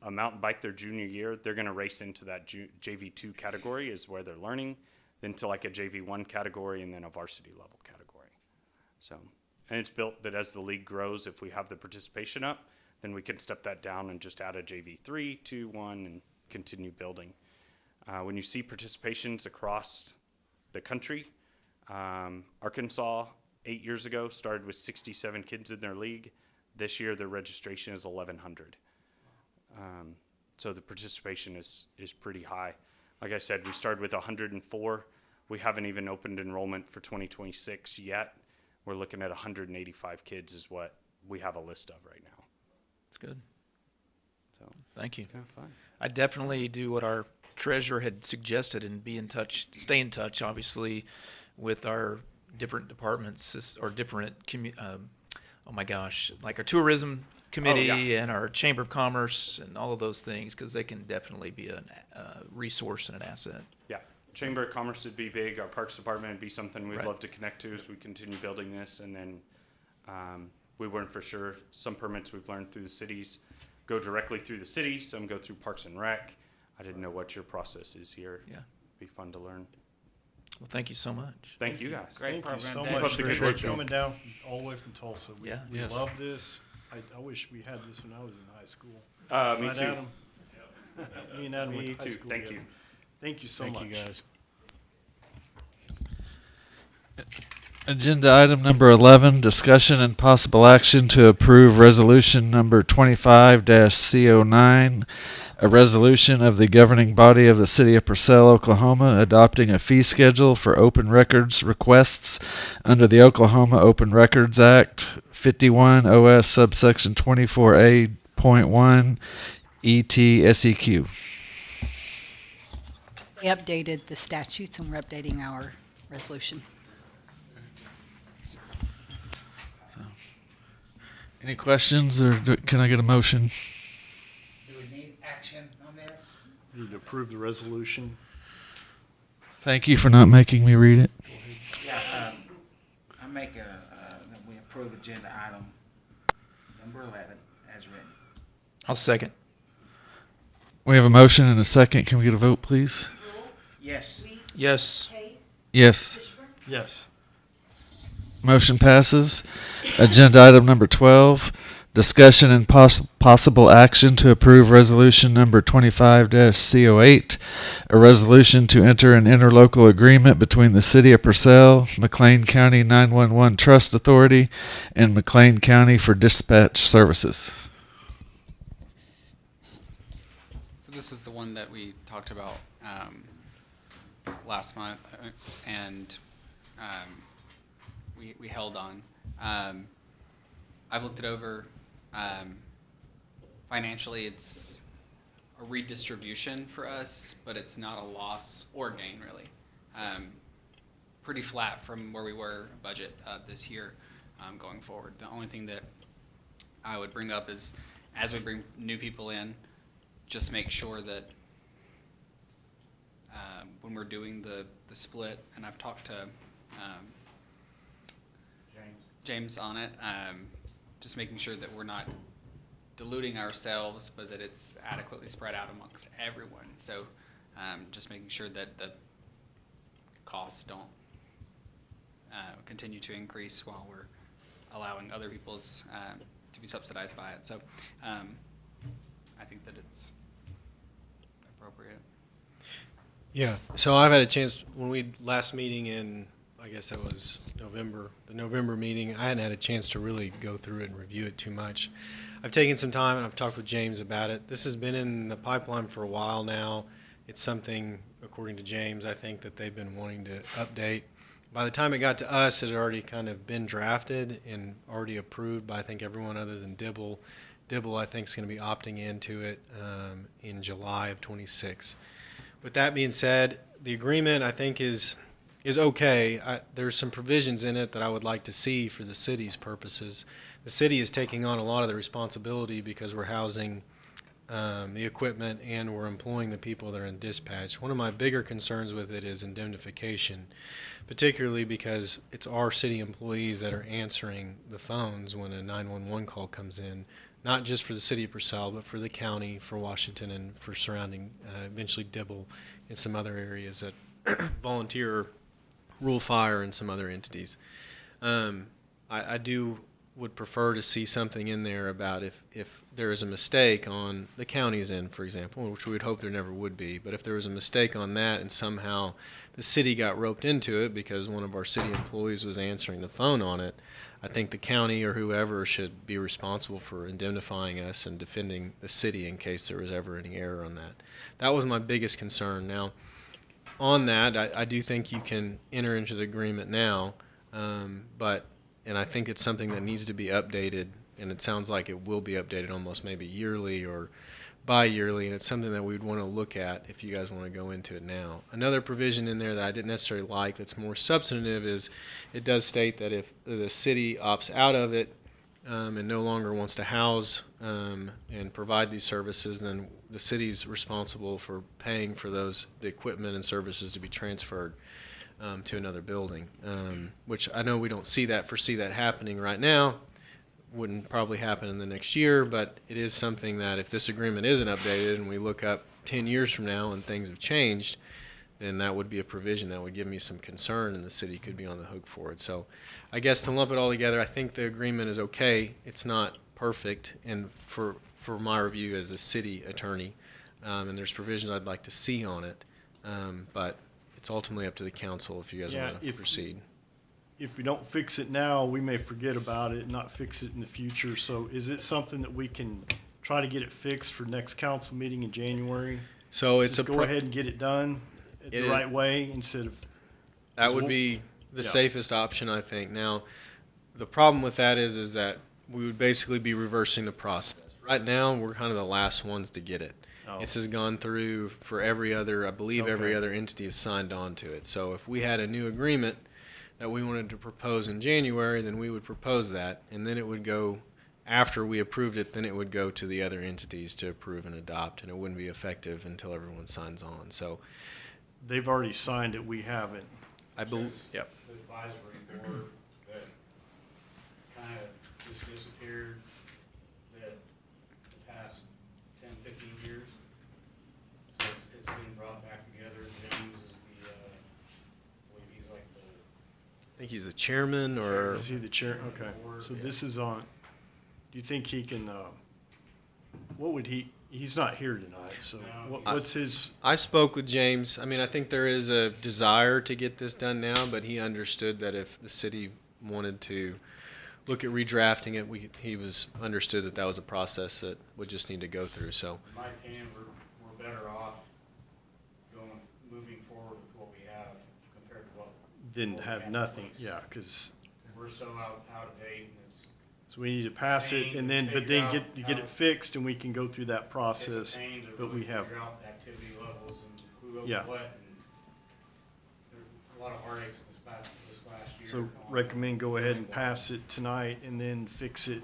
a mountain bike their junior year, they're going to race into that JV2 category is where they're learning, then to like a JV1 category, and then a varsity level category. So, and it's built that as the league grows, if we have the participation up, then we can step that down and just add a JV3, 2, 1, and continue building. When you see participations across the country, Arkansas 8 years ago started with 67 kids in their league. This year their registration is 1,100. So the participation is pretty high. Like I said, we started with 104. We haven't even opened enrollment for 2026 yet. We're looking at 185 kids is what we have a list of right now. That's good. So Thank you. yeah, fine. I definitely do what our treasurer had suggested and stay in touch, obviously, with our different departments or different, like our tourism committee and our chamber of commerce and all of those things, because they can definitely be a resource and an asset. Yeah, Chamber of Commerce would be big. Our Parks Department would be something we'd Right. love to connect to as we continue building this. And then we weren't for sure. Some permits we've learned through the cities go directly through the city. Some go through Parks and Rec. I didn't know what your process is here. Yeah. Be fun to learn. Well, thank you so much. Thank you guys. Great Thank you program, so Dave. Keep up much the for good sure work, Joe. coming down all the way from Tulsa. We Yeah. we Yes. love this. I wish we had this when I was in high school. Me Right, too. Adam? Me and Adam Me went to high too. school Thank together. you. Thank you so Thank much. you, guys. Agenda item number 11, discussion and possible action to approve resolution number 25-C09, a resolution of the governing body of the city of Purcell, Oklahoma, adopting a fee schedule for open records requests under the Oklahoma Open Records Act, 51 OS subsection 24A.1 ETSEQ. We updated the statutes and we're updating our resolution. Any questions, or can I get a motion? Do we need action on this? Need to approve the resolution. Thank you for not making me read it. Yeah, I make that we approve agenda item number 11 as written. I'll second. We have a motion and a second. Can we get a vote, please? Yes. Yes. Yes. Yes. Motion passes. Agenda item number 12, discussion and possible action to approve resolution number 25-C08, a resolution to enter an interlocal agreement between the City of Purcell, McLean County 911 Trust Authority, and McLean County for dispatch services. So this is the one that we talked about last month, and we held on. I've looked it over. Financially, it's a redistribution for us, but it's not a loss or gain, really. pretty flat from where we were budget this year going forward. The only thing that I would bring up is, as we bring new people in, just make sure that when we're doing the split, and I've talked to James on it, just making sure that we're not diluting ourselves, but that it's adequately spread out amongst everyone. So just making sure that the costs don't continue to increase while we're allowing other people's to be subsidized by it. So I think that it's appropriate. Yeah, so I've had a chance, when we last meeting in, I guess that was November, the November meeting, I hadn't had a chance to really go through it and review it too much. I've taken some time and I've talked with James about it. This has been in the pipeline for a while now. It's something, according to James, I think that they've been wanting to update. By the time it got to us, it had already kind of been drafted and already approved by, I think, everyone other than Dibble. Dibble, I think, is going to be opting into it in July of 26. With that being said, the agreement, I think, is okay. There's some provisions in it that I would like to see for the city's purposes. The city is taking on a lot of the responsibility because we're housing the equipment and we're employing the people that are in dispatch. One of my bigger concerns with it is indemnification, particularly because it's our city employees that are answering the phones when a 911 call comes in, not just for the city of Purcell, but for the county, for Washington, and for surrounding, eventually Dibble and some other areas that volunteer, Rural Fire, and some other entities. I would prefer to see something in there about if there is a mistake on the county's end, for example, which we would hope there never would be, but if there was a mistake on that and somehow the city got roped into it because one of our city employees was answering the phone on it, I think the county or whoever should be responsible for indemnifying us and defending the city in case there was ever any error on that. That was my biggest concern. Now, on that, I do think you can enter into the agreement now, and I think it's something that needs to be updated, and it sounds like it will be updated almost maybe yearly or bi-yearly, and it's something that we'd want to look at if you guys want to go into it now. Another provision in there that I didn't necessarily like that's more substantive is it does state that if the city opts out of it and no longer wants to house and provide these services, then the city's responsible for paying for the equipment and services to be transferred to another building, which I know we don't foresee that happening right now. Wouldn't probably happen in the next year, but it is something that if this agreement isn't updated and we look up 10 years from now and things have changed, then that would be a provision that would give me some concern and the city could be on the hook for it. So I guess to lump it all together, I think the agreement is okay. It's not perfect, and for my review as a city attorney, and there's provisions I'd like to see on it, but it's ultimately up to the council if you guys want to proceed. If we don't fix it now, we may forget about it and not fix it in the future. So is it something that we can try to get it fixed for next council meeting in January? So it's Just go ahead and get it done the right way instead of... That would be the safest option, I think. Now, the problem with that is that we would basically be reversing the process. Right now, we're kind of the last ones to get it. Oh. This has gone through for every other, I believe every other entity has signed on to it. So if we had a new agreement that we wanted to propose in January, then we would propose that, and then it would go, after we approved it, then it would go to the other entities to approve and adopt, and it wouldn't be effective until everyone signs on. So they've already signed it, we haven't. I believe, yep. The advisory board that kind of just disappeared that the past 10, 15 years. So it's been brought back together. James is the, I believe he's like the... I think he's the chairman, or... Is he the chair? Okay. So this is on, do you think he can, what would he's not here tonight, so what's his... I spoke with James. I mean, I think there is a desire to get this done now, but he understood that if the city wanted to look at redrafting it, he was understood that that was a process that would just need to go through, so... In my opinion, we're better off moving forward with what we have compared to what... Didn't have nothing, yeah, because... We're so out of date, and it's... So we need to pass it, and then, but then get it fixed, and we can go through that process. It's a pain to But really we have, figure out the activity levels and who owes Yeah. what, and there's a lot of heartaches in this about this last year. So recommend go ahead and pass it tonight and then fix it.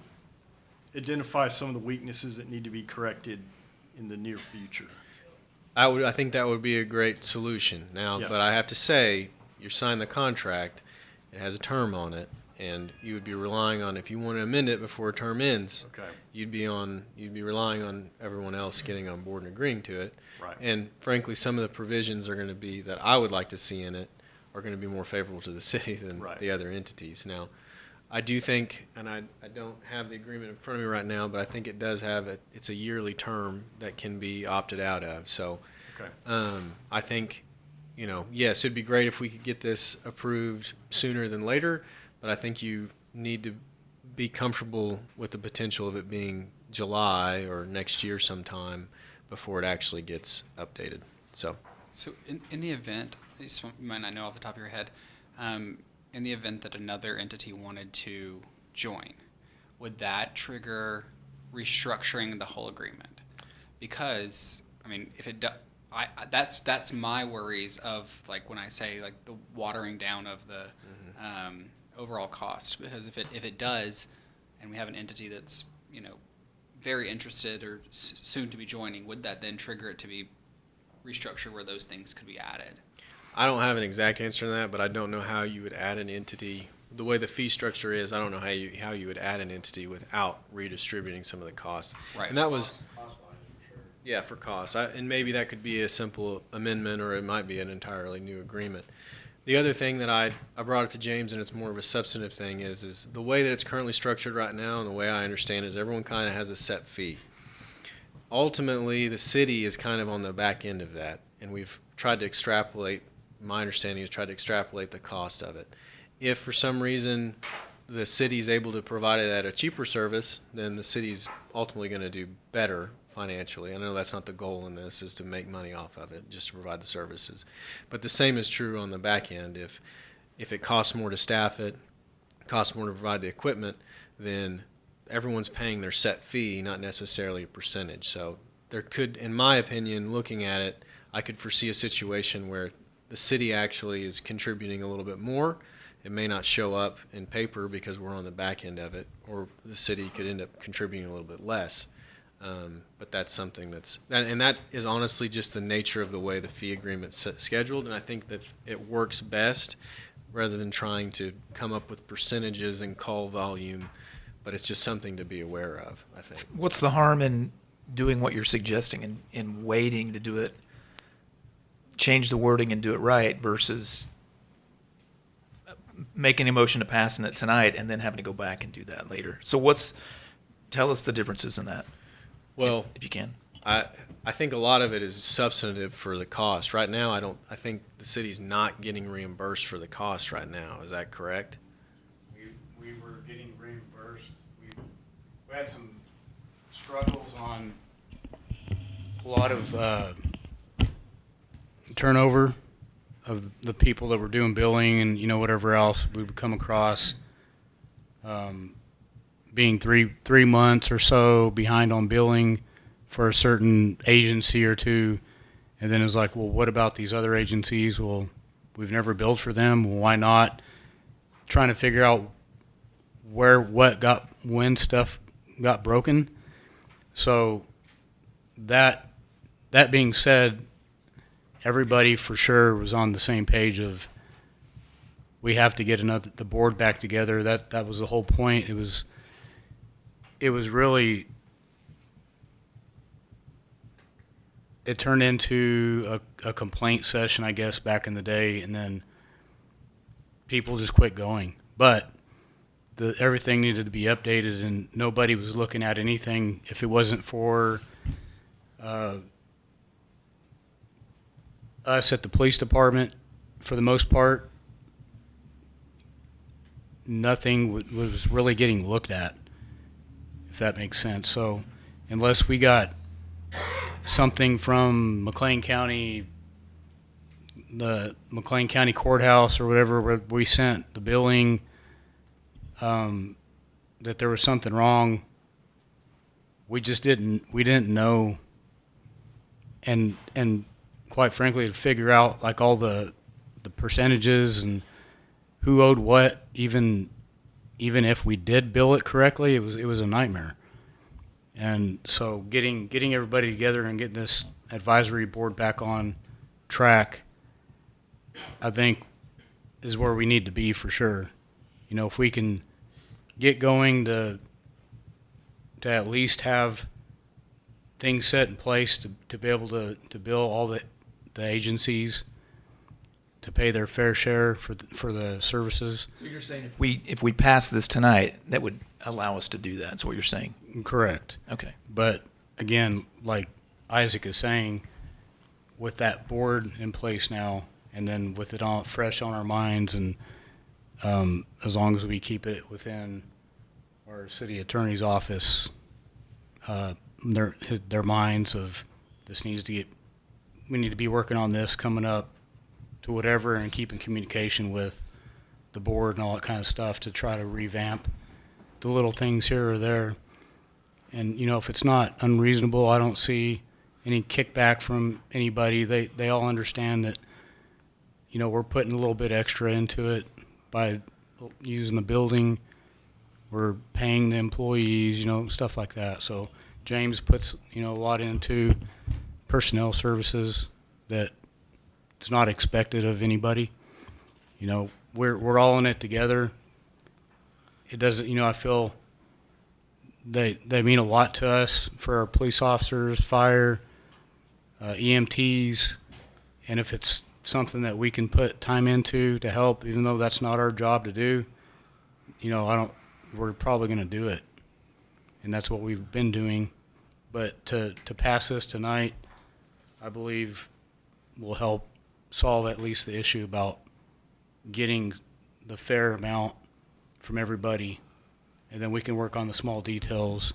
Identify some of the weaknesses that need to be corrected in the near future. I think that would be a great solution. Now, Yeah. but I have to say, you sign the contract, it has a term on it, and you would be relying on, if you want to amend it before a term ends, Okay. you'd be relying on everyone else getting on board and agreeing to it. Right. And frankly, some of the provisions are going to be, that I would like to see in it, are going to be more favorable to the city than Right. the other entities. Now, I do think, and I don't have the agreement in front of me right now, but I think it does have it's a yearly term that can be opted out of. So Okay. I think, yes, it'd be great if we could get this approved sooner than later, but I think you need to be comfortable with the potential of it being July or next year sometime before it actually gets updated. So in the event, you might not know off the top of your head, in the event that another entity wanted to join, would that trigger restructuring the whole agreement? Because, I mean, if it does, that's my worries of, like, when I say, like, the watering down of the overall cost. Because if it does, and we have an entity that's, very interested or soon to be joining, would that then trigger it to be restructured where those things could be added? I don't have an exact answer to that, but I don't know how you would add an entity. The way the fee structure is, I don't know how you would add an entity without redistributing some of the costs. Right. And that was, yeah, for costs. And maybe that could be a simple amendment, or it might be an entirely new agreement. The other thing that I brought up to James, and it's more of a substantive thing, is the way that it's currently structured right now, and the way I understand it is everyone kind of has a set fee. Ultimately, the city is kind of on the back end of that, and we've tried to extrapolate. My understanding is try to extrapolate the cost of it. If for some reason the city is able to provide it at a cheaper service, then the city's ultimately going to do better financially. I know that's not the goal in this, is to make money off of it, just to provide the services. But the same is true on the back end. If it costs more to staff it, costs more to provide the equipment, then everyone's paying their set fee, not necessarily a percentage. So there could, in my opinion, looking at it, I could foresee a situation where the city actually is contributing a little bit more. It may not show up in paper because we're on the back end of it, or the city could end up contributing a little bit less. But that's something and that is honestly just the nature of the way the fee agreement's scheduled, and I think that it works best rather than trying to come up with percentages and call volume, but it's just something to be aware of, I think. What's the harm in doing what you're suggesting and in waiting to do it, change the wording and do it right, versus making a motion to pass it tonight and then having to go back and do that later? So tell us the differences in that. Well, if you can. I think a lot of it is substantive for the cost. Right now, I think the city's not getting reimbursed for the cost right now. Is that correct? We were getting reimbursed. We had some struggles on a lot of turnover of the people that were doing billing and whatever else we would come across. Being three months or so behind on billing for a certain agency or two, and then it was like, well, what about these other agencies? Well, we've never billed for them. Well, why not? Trying to figure out when stuff got broken. So that being said, everybody for sure was on the same page of we have to get the board back together. That was the whole point. It was really, it turned into a complaint session, I guess, back in the day, and then people just quit going. But everything needed to be updated, and nobody was looking at anything if it wasn't for us at the police department. For the most part, nothing was really getting looked at, if that makes sense. So unless we got something from McLean County, the McLean County Courthouse or whatever, where we sent the billing, that there was something wrong, we didn't know. And quite frankly, to figure out like all the percentages and who owed what, even if we did bill it correctly, it was a nightmare. And so getting everybody together and getting this advisory board back on track, I think, is where we need to be for sure. You know, if we can get going to at least have things set in place to be able to bill all the agencies to pay their fair share for the services. So you're saying if we pass this tonight, that would allow us to do that. That's what you're saying. Correct. Okay. But again, like Isaac is saying, with that board in place now, and then with it all fresh on our minds, and as long as we keep it within our city attorney's office, their minds of we need to be working on this coming up to whatever, and keep in communication with the board and all that kind of stuff to try to revamp the little things here or there. And, you know, if it's not unreasonable, I don't see any kickback from anybody. They all understand that, you know, we're putting a little bit extra into it by using the building. We're paying the employees, you know, stuff like that. So James puts, you know, a lot into personnel services that it's not expected of anybody. You know, we're all in it together. It doesn't, you know, I feel they mean a lot to us, for our police officers, fire, EMTs, and if it's something that we can put time into to help, even though that's not our job to do, you know, we're probably going to do it, and that's what we've been doing. But to pass this tonight, I believe will help solve at least the issue about getting the fair amount from everybody, and then we can work on the small details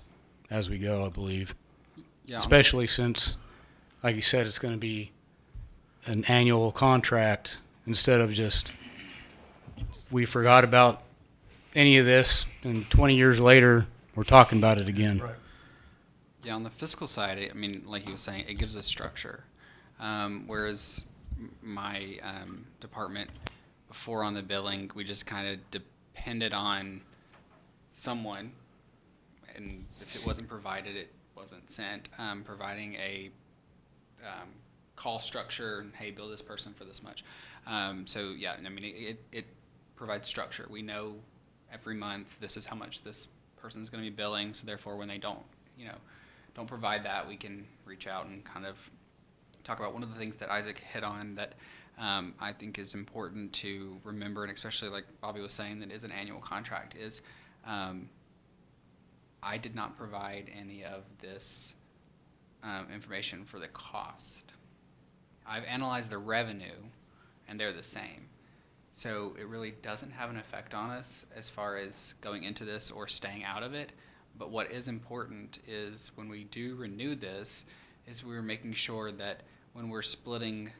as we go, I believe. Yeah. Especially since, like you said, it's going to be an annual contract instead of just, we forgot about any of this, and 20 years later, we're talking about it again. Right. Yeah, on the fiscal side, I mean, like he was saying, it gives us structure. Whereas my department, before on the billing, we just kind of depended on someone, and if it wasn't provided, it wasn't sent. Providing a call structure, and hey, bill this person for this much. So yeah, I mean, it provides structure. We know every month this is how much this person's going to be billing. So therefore, when they don't provide that, we can reach out and kind of talk about one of the things that Isaac hit on that I think is important to remember, and especially like Bobby was saying, that is an annual contract, is I did not provide any of this information for the cost. I've analyzed the revenue, and they're the same. So it really doesn't have an effect on us as far as going into this or staying out of it. But what is important is when we do renew this, is we're making sure that when we're splitting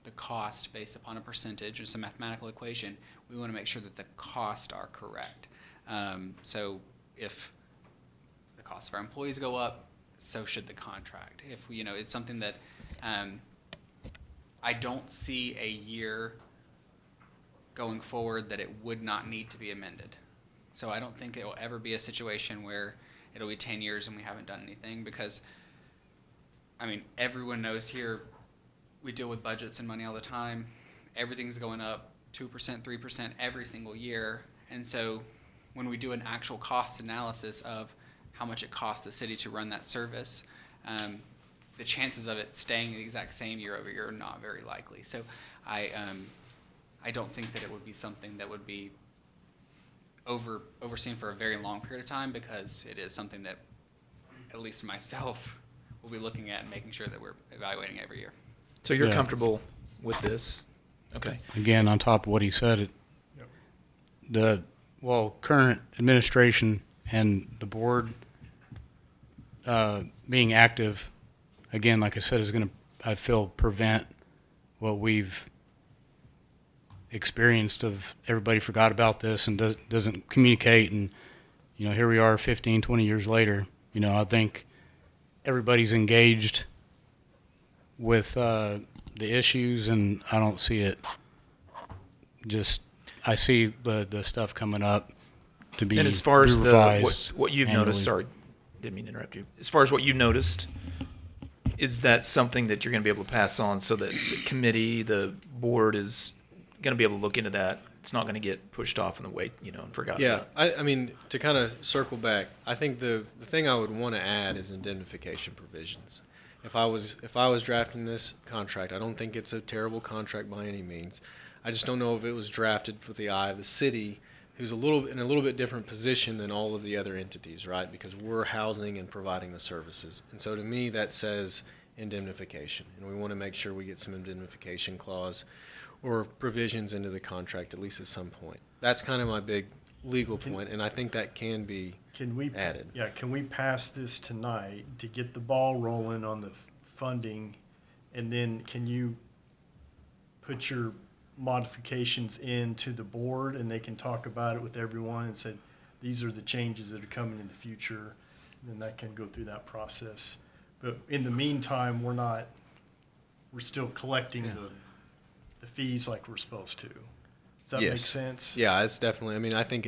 the cost based upon a percentage, it's a mathematical equation, we want to make sure that the costs are correct. So if the cost of our employees go up, so should the contract. If it's something that I don't see a year going forward that it would not need to be amended. So I don't think it will ever be a situation where it'll be 10 years and we haven't done anything, because I mean, everyone knows here we deal with budgets and money all the time. Everything's going up 2%, 3% every single year. And so when we do an actual cost analysis of how much it costs the city to run that service, the chances of it staying the exact same year over year are not very likely. So I don't think that it would be something that would be overseen for a very long period of time, because it is something that at least myself will be looking at and making sure that we're evaluating every year. So you're Yeah. comfortable with this? Okay. Again, on top of what he said, current administration and the board being active, again, like I said, is going to, I feel, prevent what we've experienced of everybody forgot about this and doesn't communicate, and here we are 15, 20 years later. I think everybody's engaged with the issues, and I don't see it I see the stuff coming up to be And as far as revised what you've annually. noticed, sorry, didn't mean to interrupt you. As far as what you've noticed, is that something that you're going to be able to pass on so that the committee, the board is going to be able to look into that? It's not going to get pushed off in the way, and forgotten Yeah, about. I mean, to kind of circle back, I think the thing I would want to add is indemnification provisions. If I was drafting this contract, I don't think it's a terrible contract by any means. I just don't know if it was drafted with the eye of the city, who's in a little bit different position than all of the other entities, right? Because we're housing and providing the services. And so to me, that says indemnification. And we want to make sure we get some indemnification clause or provisions into the contract, at least at some point. That's kind of my big legal point, and I think that can be added. Yeah, can we pass this tonight to get the ball rolling on the funding? And then can you put your modifications into the board and they can talk about it with everyone and say, these are the changes that are coming in the future? And then that can go through that process. But in the meantime, we're still collecting the fees like we're supposed to. Does that make sense? Yeah, it's definitely, I mean, I think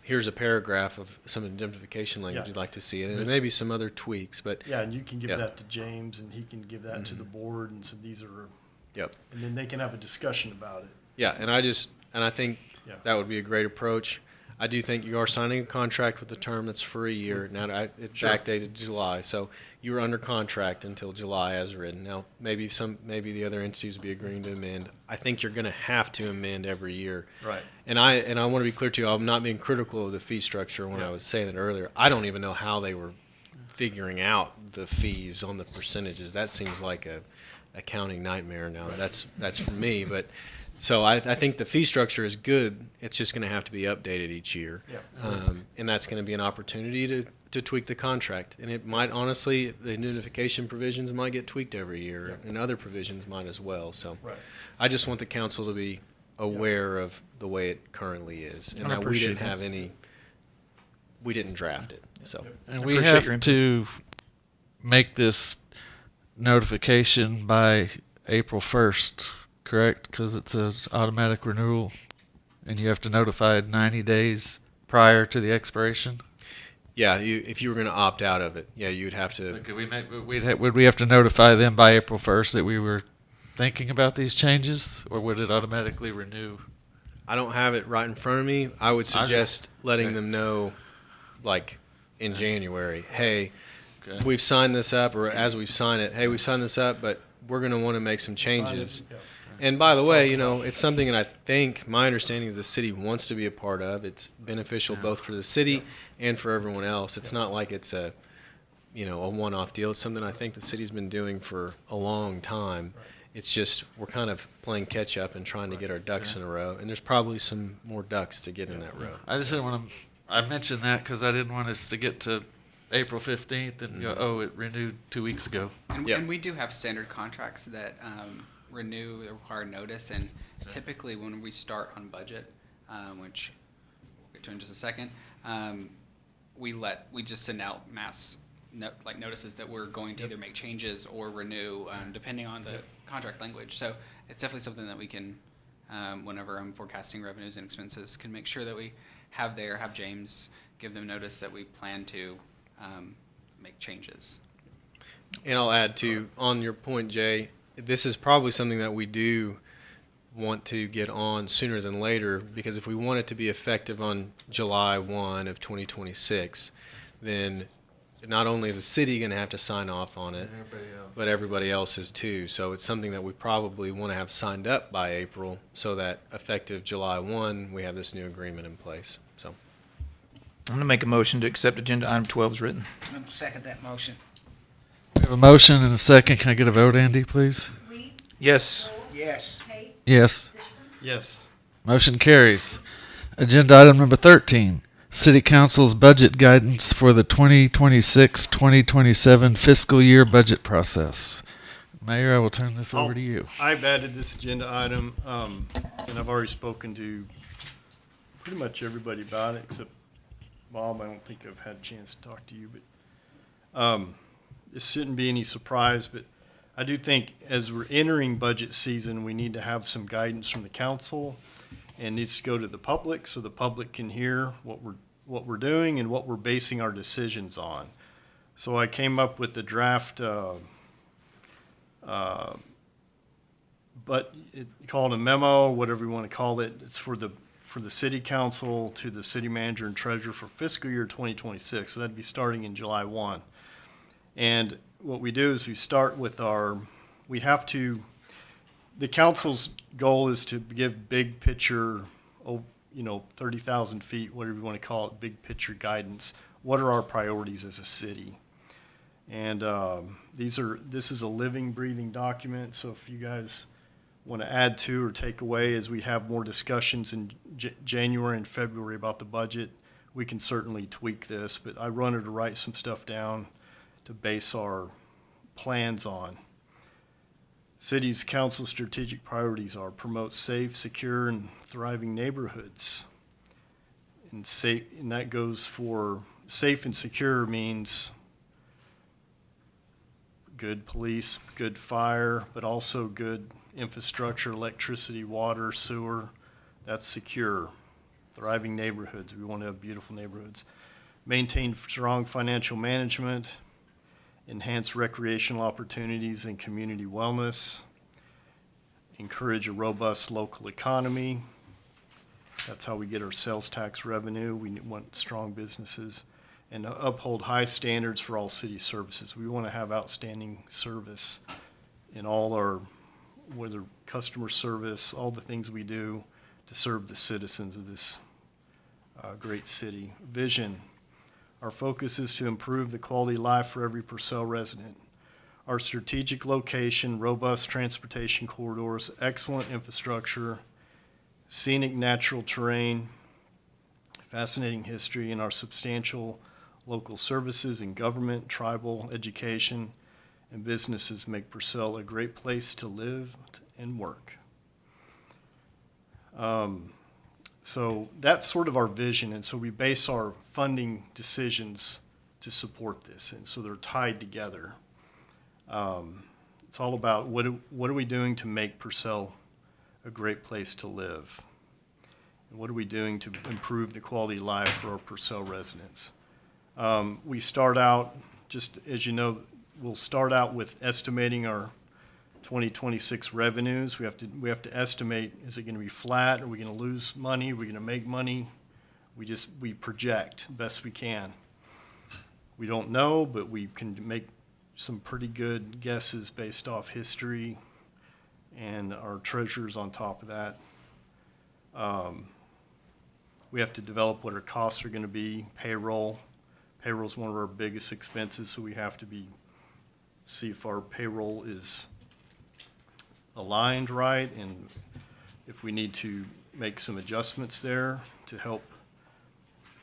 here's a paragraph of some indemnification language Yeah. you'd like to see, and maybe some other tweaks, but. Yeah, and you can give Yeah. that to James and he can give that to the board and so these are, Yep. and then they can have a discussion about it. Yeah, and I think Yeah. that would be a great approach. I do think you are signing a contract with a term that's for a year. Now, it's Sure. backdated to July, so you're under contract until July as written. Now, maybe the other entities will be agreeing to amend. I think you're going to have to amend every year. Right. And I want to be clear too, I'm not being critical of the fee structure when I was saying it earlier. I don't even know how they were figuring out the fees on the percentages. That seems like a accounting nightmare now. That's for me, but so I think the fee structure is good. It's just going to have to be updated each year. Yeah. And that's going to be an opportunity to tweak the contract. And it might, honestly, the indemnification provisions might get tweaked every year, and other provisions might as well. So Right. I just want the council to be aware of the way it currently is, and I that we appreciate didn't that. have any, we didn't draft it, so. And I we appreciate your have input. to make this notification by April 1st, correct? Because it's an automatic renewal, and you have to notify it 90 days prior to the expiration. Yeah, if you were going to opt out of it, yeah, you'd have to. Could would we have to notify them by April 1st that we were thinking about these changes, or would it automatically renew? I don't have it right in front of me. I would suggest letting okay. them know, like, in January, hey, Okay. we've signed this up, or as we've signed it, hey, we've signed this up, but we're going to want to make some changes. Yeah. And by the way, it's something that I think, my understanding is the city wants to be a part of. It's beneficial both for the city and for everyone else. It's not like it's a one-off deal. It's something I think the city's been doing for a long time. Right. It's just we're kind of playing catch-up and trying to get our ducks in a row. And there's probably some more ducks to get in that row. I just didn't want to. I mentioned that because I didn't want us to get to April 15th and go, oh, it renewed 2 weeks ago. And, Yep. and we do have standard contracts that renew, that require notice, and typically when we start on budget, which we'll get to in just a second, we just send out mass notices that we're going to either make changes or renew, depending on the contract language. So it's definitely something that we can, whenever I'm forecasting revenues and expenses, can make sure that we have James give them notice that we plan to make changes. And I'll add to, on your point, Jay, this is probably something that we do want to get on sooner than later, because if we want it to be effective on July 1 of 2026, then not only is the city going to have to sign off on it, but everybody else is too. So it's something that we probably want to have signed up by April, so that effective July 1, we have this new agreement in place. So. I'm going to make a motion to accept agenda item 12 as written. I'm second that motion. We have a motion and a second. Can I get a vote, Andy, please? Yes. Yes. Yes. Yes. Motion carries. Agenda item number 13, City Council's budget guidance for the 2026-2027 fiscal year budget process. Mayor, I will turn this over to you. I've added this agenda item, and I've already spoken to pretty much everybody about it, except Bob. I don't think I've had a chance to talk to you, but this shouldn't be any surprise, but I do think as we're entering budget season, we need to have some guidance from the council and needs to go to the public so the public can hear what we're doing and what we're basing our decisions on. So I came up with the draft, but call it a memo, whatever you want to call it. It's for the city council to the city manager and treasurer for fiscal year 2026. So that'd be starting in July 1. And what we do is we start with the council's goal is to give big picture, 30,000 feet, whatever you want to call it, big picture guidance. What are our priorities as a city? And this is a living, breathing document. So if you guys want to add to or take away as we have more discussions in January and February about the budget, we can certainly tweak this. But I wanted to write some stuff down to base our plans on. City's council strategic priorities are promote safe, secure, and thriving neighborhoods. And that goes for safe and secure means good police, good fire, but also good infrastructure, electricity, water, sewer. That's secure. Thriving neighborhoods. We want to have beautiful neighborhoods. Maintain strong financial management. Enhance recreational opportunities and community wellness. Encourage a robust local economy. That's how we get our sales tax revenue. We want strong businesses. And uphold high standards for all city services. We want to have outstanding service in all our, whether customer service, all the things we do to serve the citizens of this great city. Vision. Our focus is to improve the quality of life for every Purcell resident. Our strategic location, robust transportation corridors, excellent infrastructure, scenic natural terrain, fascinating history, and our substantial local services in government, tribal, education, and businesses make Purcell a great place to live and work. So that's sort of our vision, and so we base our funding decisions to support this, and so they're tied together. It's all about what are we doing to make Purcell a great place to live, and what are we doing to improve the quality of life for our Purcell residents. We start out, just as you know, we'll start out with estimating our 2026 revenues. We have to estimate, is it going to be flat? Are we going to lose money? Are we going to make money? We project best we can. We don't know, but we can make some pretty good guesses based off history and our treasurers on top of that. We have to develop what our costs are going to be. Payroll is one of our biggest expenses, so we have to see if our payroll is aligned right, and if we need to make some adjustments there to help,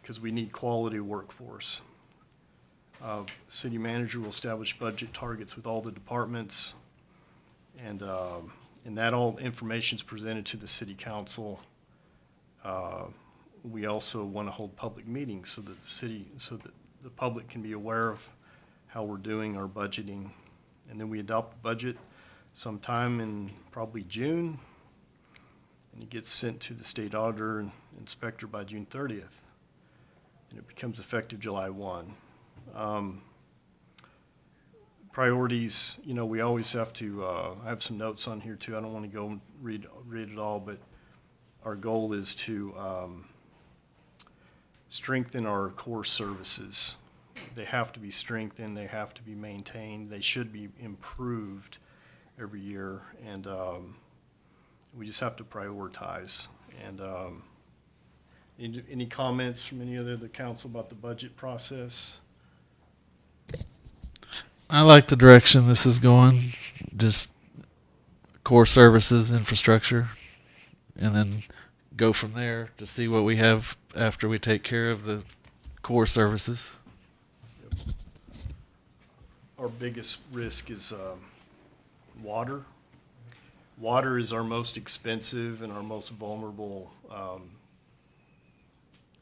because we need quality workforce. City manager will establish budget targets with all the departments, and that all information is presented to the city council. We also want to hold public meetings so that the public can be aware of how we're doing our budgeting, and then we adopt the budget sometime in probably June, and it gets sent to the state auditor and inspector by June 30th, and it becomes effective July 1. Priorities, we always have to, I have some notes on here too. I don't want to go and read it all, but our goal is to strengthen our core services. They have to be strengthened, they have to be maintained, they should be improved every year, and we just have to prioritize. And any comments from any other of the council about the budget process? I like the direction this is going. Just core services, infrastructure, and then go from there to see what we have after we take care of the core services. Our biggest risk is water. Water is our most expensive and our most vulnerable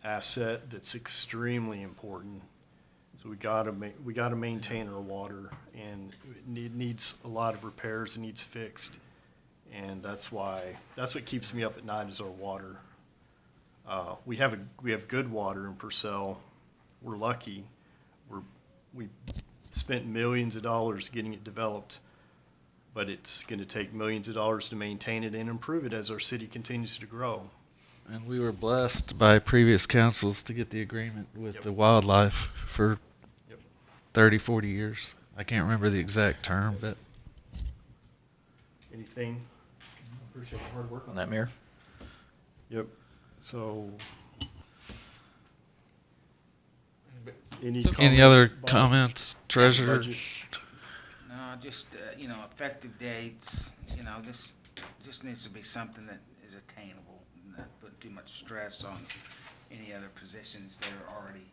asset that's extremely important. So we gotta maintain our water, and it needs a lot of repairs. It needs fixed, And that's what keeps me up at night is our water. We have good water in Purcell. We're lucky. We spent millions of dollars getting it developed, but it's going to take millions of dollars to maintain it and improve it as our city continues to grow. And we were blessed by previous councils to get the agreement with the wildlife for 30, 40 years. I can't remember the exact term, but Anything? Appreciate the hard work on that, Mayor. Yep. So, any other Bob? comments, Treasurer? Budget? No, just, effective dates, this just needs to be something that is attainable, not put too much stress on any other positions that are already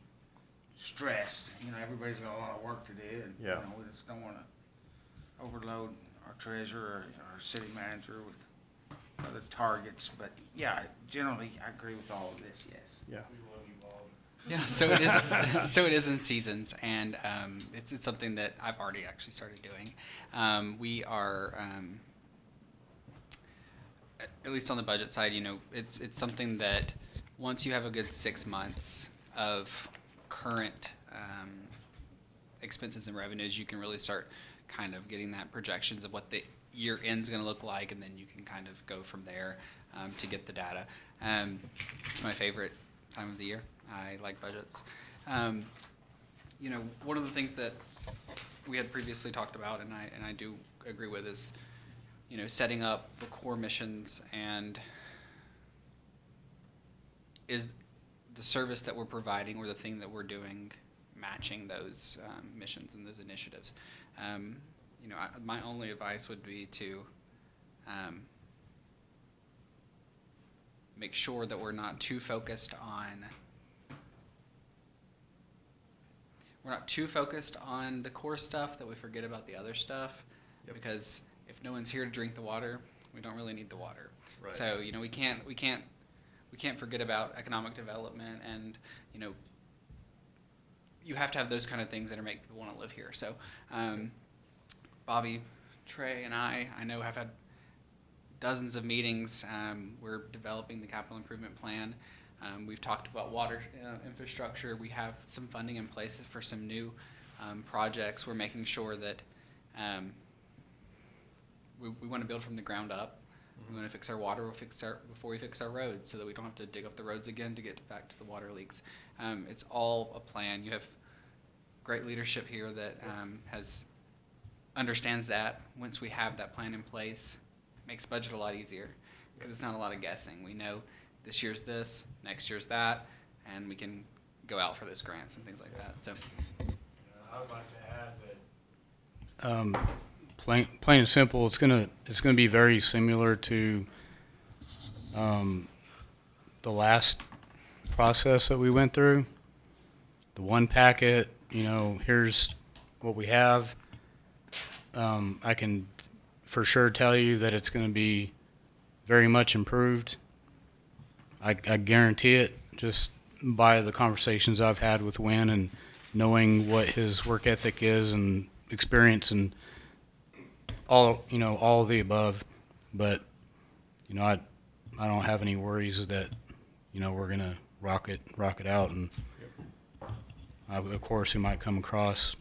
stressed. Everybody's got a lot of work to do, and, Yeah. we just don't wanna overload our treasurer or our city manager with other targets, but yeah, generally, I agree with all of this, yes. Yeah. Yeah, so it is. So it is in seasons, and it's something that I've already actually started doing. We are, at least on the budget side, it's something that once you have a good 6 months of current expenses and revenues, you can really start kind of getting that projections of what the year end's going to look like, and then you can kind of go from there to get the data. It's my favorite time of the year. I like budgets. One of the things that we had previously talked about, and I do agree with, is setting up the core missions, and is the service that we're providing or the thing that we're doing matching those missions and those initiatives. My only advice would be to make sure that we're not too focused on the core stuff, that we forget about the other stuff. Yep. Because if no one's here to drink the water, we don't really need the water. Right. So we can't forget about economic development, and you have to have those kind of things that make people want to live here. So Bobby, Trey, and I know have had dozens of meetings. We're developing the capital improvement plan. We've talked about water infrastructure. We have some funding in place for some new projects. We're making sure that we want to build from the ground up. We want to fix our water. Before we fix our roads, so that we don't have to dig up the roads again to get back to the water leaks. It's all a plan. You have great leadership here that understands that. Once we have that plan in place, it makes budget a lot easier, because it's not a lot of guessing. We know this year's this, next year's that, and we can go out for those grants and things like that. So, I would like to add that plain and simple, it's gonna be very similar to the last process that we went through. The one packet, here's what we have. I can for sure tell you that it's going to be very much improved. I guarantee it, just by the conversations I've had with Wynn and knowing what his work ethic is and experience and all of the above. But I don't have any worries that we're gonna rock it out. And of course we might come across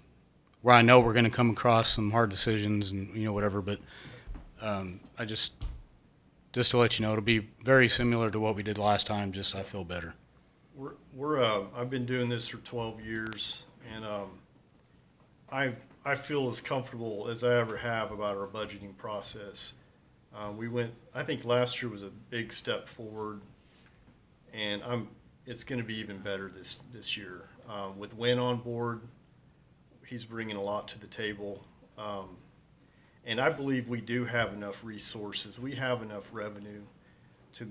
where I know we're going to come across some hard decisions and whatever. But I just to let you know, it'll be very similar to what we did last time. Just I feel better. I've been doing this for 12 years, and I feel as comfortable as I ever have about our budgeting process. I think last year was a big step forward, and it's going to be even better this year. With Wynn on board, he's bringing a lot to the table. And I believe we do have enough resources. We have enough revenue to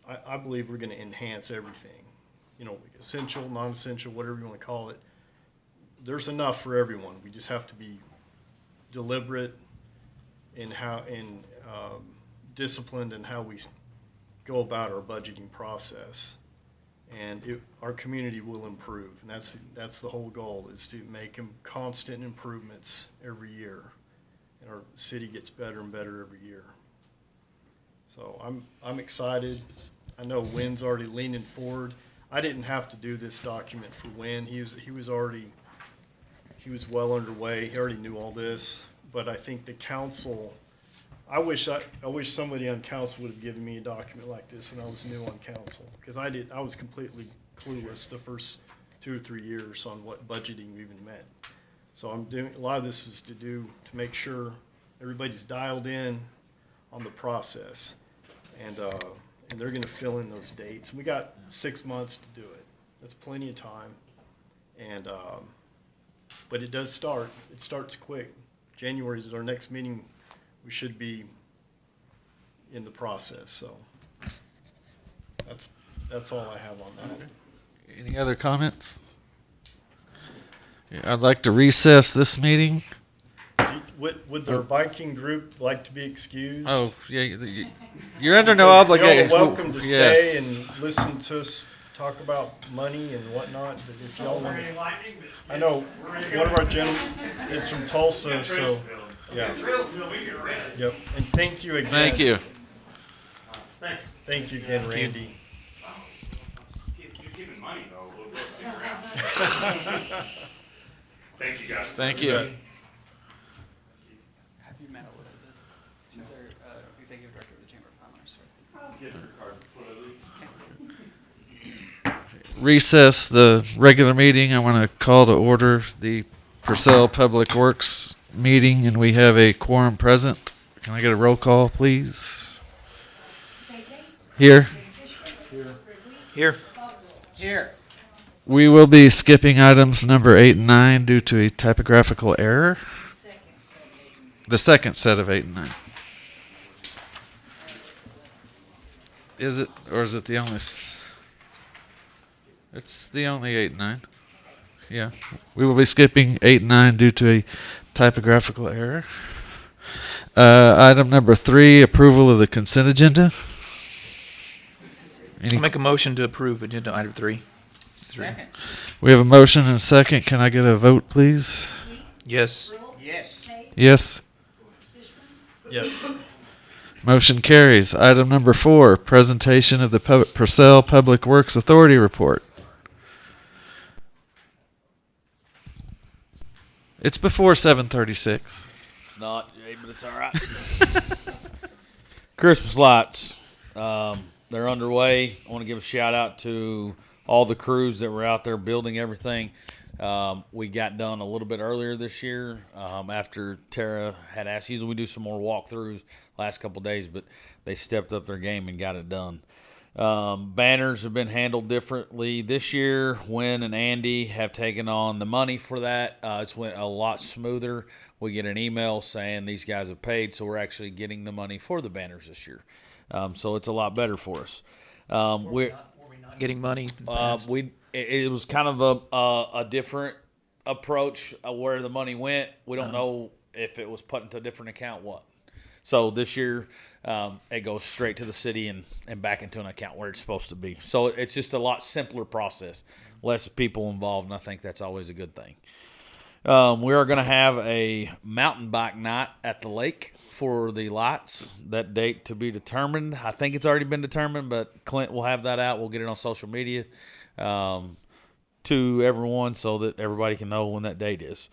I believe we're going to enhance everything. Essential, non-essential, whatever you want to call it. There's enough for everyone. We just have to be deliberate in disciplined in how we go about our budgeting process. And our community will improve. And that's the whole goal, is to make constant improvements every year. And our city gets better and better every year. So I'm excited. I know Wynn's already leaning forward. I didn't have to do this document for Wynn. He was well underway. He already knew all this. But I think the council, I wish somebody on council would have given me a document like this when I was new on council, because I was completely clueless the first 2 or 3 years on what budgeting even meant. So I'm doing, a lot of this is to make sure everybody's dialed in on the process, and they're gonna fill in those dates. We got 6 months to do it. That's plenty of time, and, but it does start. It starts quick. January is our next meeting. We should be in the process, so that's all I have on that. Any other comments? Yeah, I'd like to recess this meeting. Would our biking group like to be excused? Oh, yeah, you're under no obligation. Y'all are welcome to stay Yes. and listen to us talk about money and whatnot, but if y'all want to, I know one of our gentlemen is from Tulsa, so, yeah. Yep, and thank you again. Thank you. Thanks. Thank you again, Randy. You're giving money though, we'll stick around. Thank you guys. Thank you. Have you met Elizabeth? She's our executive director of the Chamber of Commerce. I'll get her card before I leave. Recess the regular meeting. I want to call to order the Purcell Public Works meeting, and we have a quorum present. Can I get a roll call, please? Here. Here. Here. We will be skipping items number 8 and 9 due to a typographical error. The second set of 8 and 9. Is it, or is it the only? It's the only 8 and 9. Yeah. We will be skipping 8 and 9 due to a typographical error. Item number 3, approval of the consent agenda. I'll make a motion to approve agenda item 3. Second. We have a motion and a second. Can I get a vote, please? Yes. Yes. Yes. Yes. Motion carries. Item number 4, presentation of the Purcell Public Works Authority report. It's before 7:36. It's not, Jay, but it's all right. Christmas lights, they're underway. I want to give a shout out to all the crews that were out there building everything. We got done a little bit earlier this year after Tara had asked. Usually we do some more walkthroughs last couple days, but they stepped up their game and got it done. Banners have been handled differently this year. Wynn and Andy have taken on the money for that. It's went a lot smoother. We get an email saying these guys have paid, so we're actually getting the money for the banners this year. So it's a lot better for us. We're not getting money. It was kind of a different approach where the money went. We don't know if it was put into a different account, what. So this year, it goes straight to the city and back into an account where it's supposed to be. So it's just a lot simpler process, less people involved, and I think that's always a good thing. We are going to have a mountain bike night at the lake for the lights. That date to be determined. I think it's already been determined, but Clint will have that out. We'll get it on social media to everyone so that everybody can know when that date is.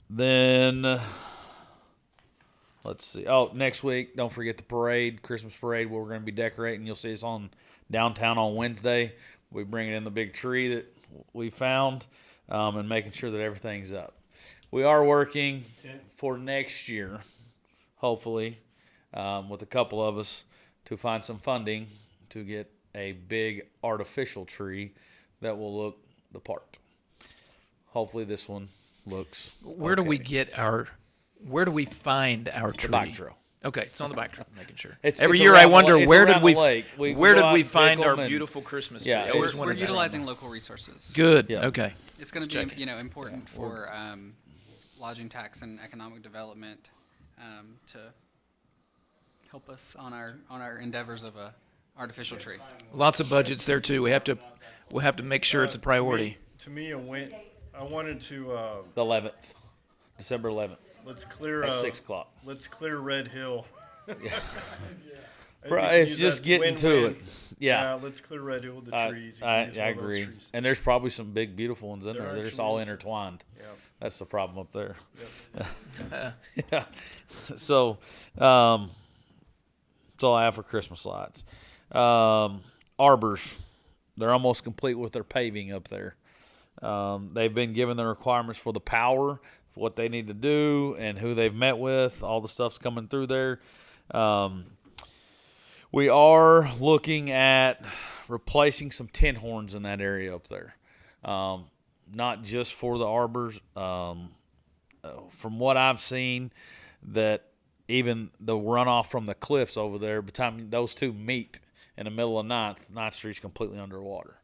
Then... let's see. Oh, next week, don't forget the parade, Christmas parade, where we're going to be decorating. You'll see us on downtown on Wednesday. We bring it in the big tree that we found and making sure that everything's up. We are working for next year, hopefully, with a couple of us, to find some funding to get a big artificial tree that will look the part. Hopefully this one looks Where do we get our... Where do we find our tree? The bike trail. Okay, it's on the bike trail. Making sure. Every year I wonder it's where around did we the lake. We where go did out we and find pick our 'em and- beautiful Christmas tree? Yeah, I always We're wondered that. utilizing local resources. Good. Yeah. Okay. It's going to Check be, it. important for lodging tax and economic development to help us on our endeavors of a artificial tree. Lots of budgets there too. We'll have to make sure it's a priority. To me, I wanted to, The 11th, December 11th. let's clear, At 6 o'clock. let's clear Red Hill Maybe It's use just that getting to it. win-win. Yeah. Let's clear Red Hill with the I, trees. You I, can use I one of those agree. trees. And there's probably some big, beautiful ones in There there. They're just actually all is. intertwined. Yeah. That's the problem up there. Yep. Yeah. So, that's all I have for Christmas lights. Arbors, they're almost complete with their paving up there. They've been given the requirements for the power, what they need to do, and who they've met with. All the stuff's coming through there. We are looking at replacing some tin horns in that area up there. Not just for the arbors. From what I've seen, that even the runoff from the cliffs over there, by the time those two meet in the middle of 9th Street's completely underwater.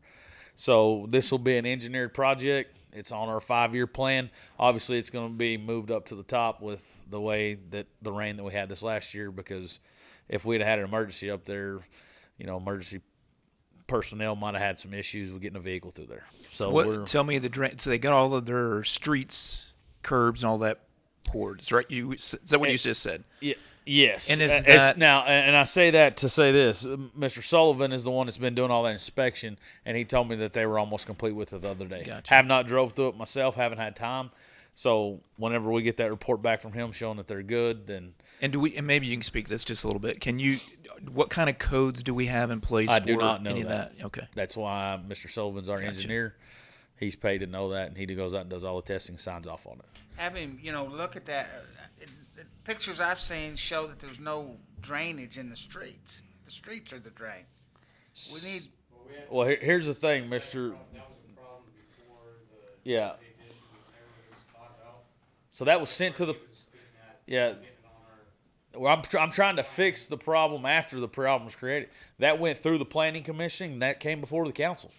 So this will be an engineered project. It's on our 5-year plan. Obviously, it's going to be moved up to the top with the way that the rain that we had this last year, because if we'd had an emergency up there, emergency personnel might have had some issues with getting a vehicle through there. So Tell me the drain. So they got all of their streets, curbs, and all that poured. Is right? Is that what you just said? Yeah. Yes. And is It's- that now? And I say that to say this: Mr. Sullivan is the one that's been doing all that inspection, and he told me that they were almost complete with it the other day. Gotcha. Have not drove through it myself. Haven't had time. So whenever we get that report back from him showing that they're good, then And maybe you can speak to this just a little bit. What kind of codes do we have in place? I for do not know any of that. Okay. That's why Mr. Sullivan's our engineer. He's paid to know that, and he goes out and does all the testing, signs off on it. Have him, look at that. The pictures I've seen show that there's no drainage in the streets. The streets are the drain. We need. Well, here's the thing, Mr. Yeah. So that was sent to the. Yeah. Well, I'm trying to fix the problem after the problem was created. That went through the planning commission. That came before the council.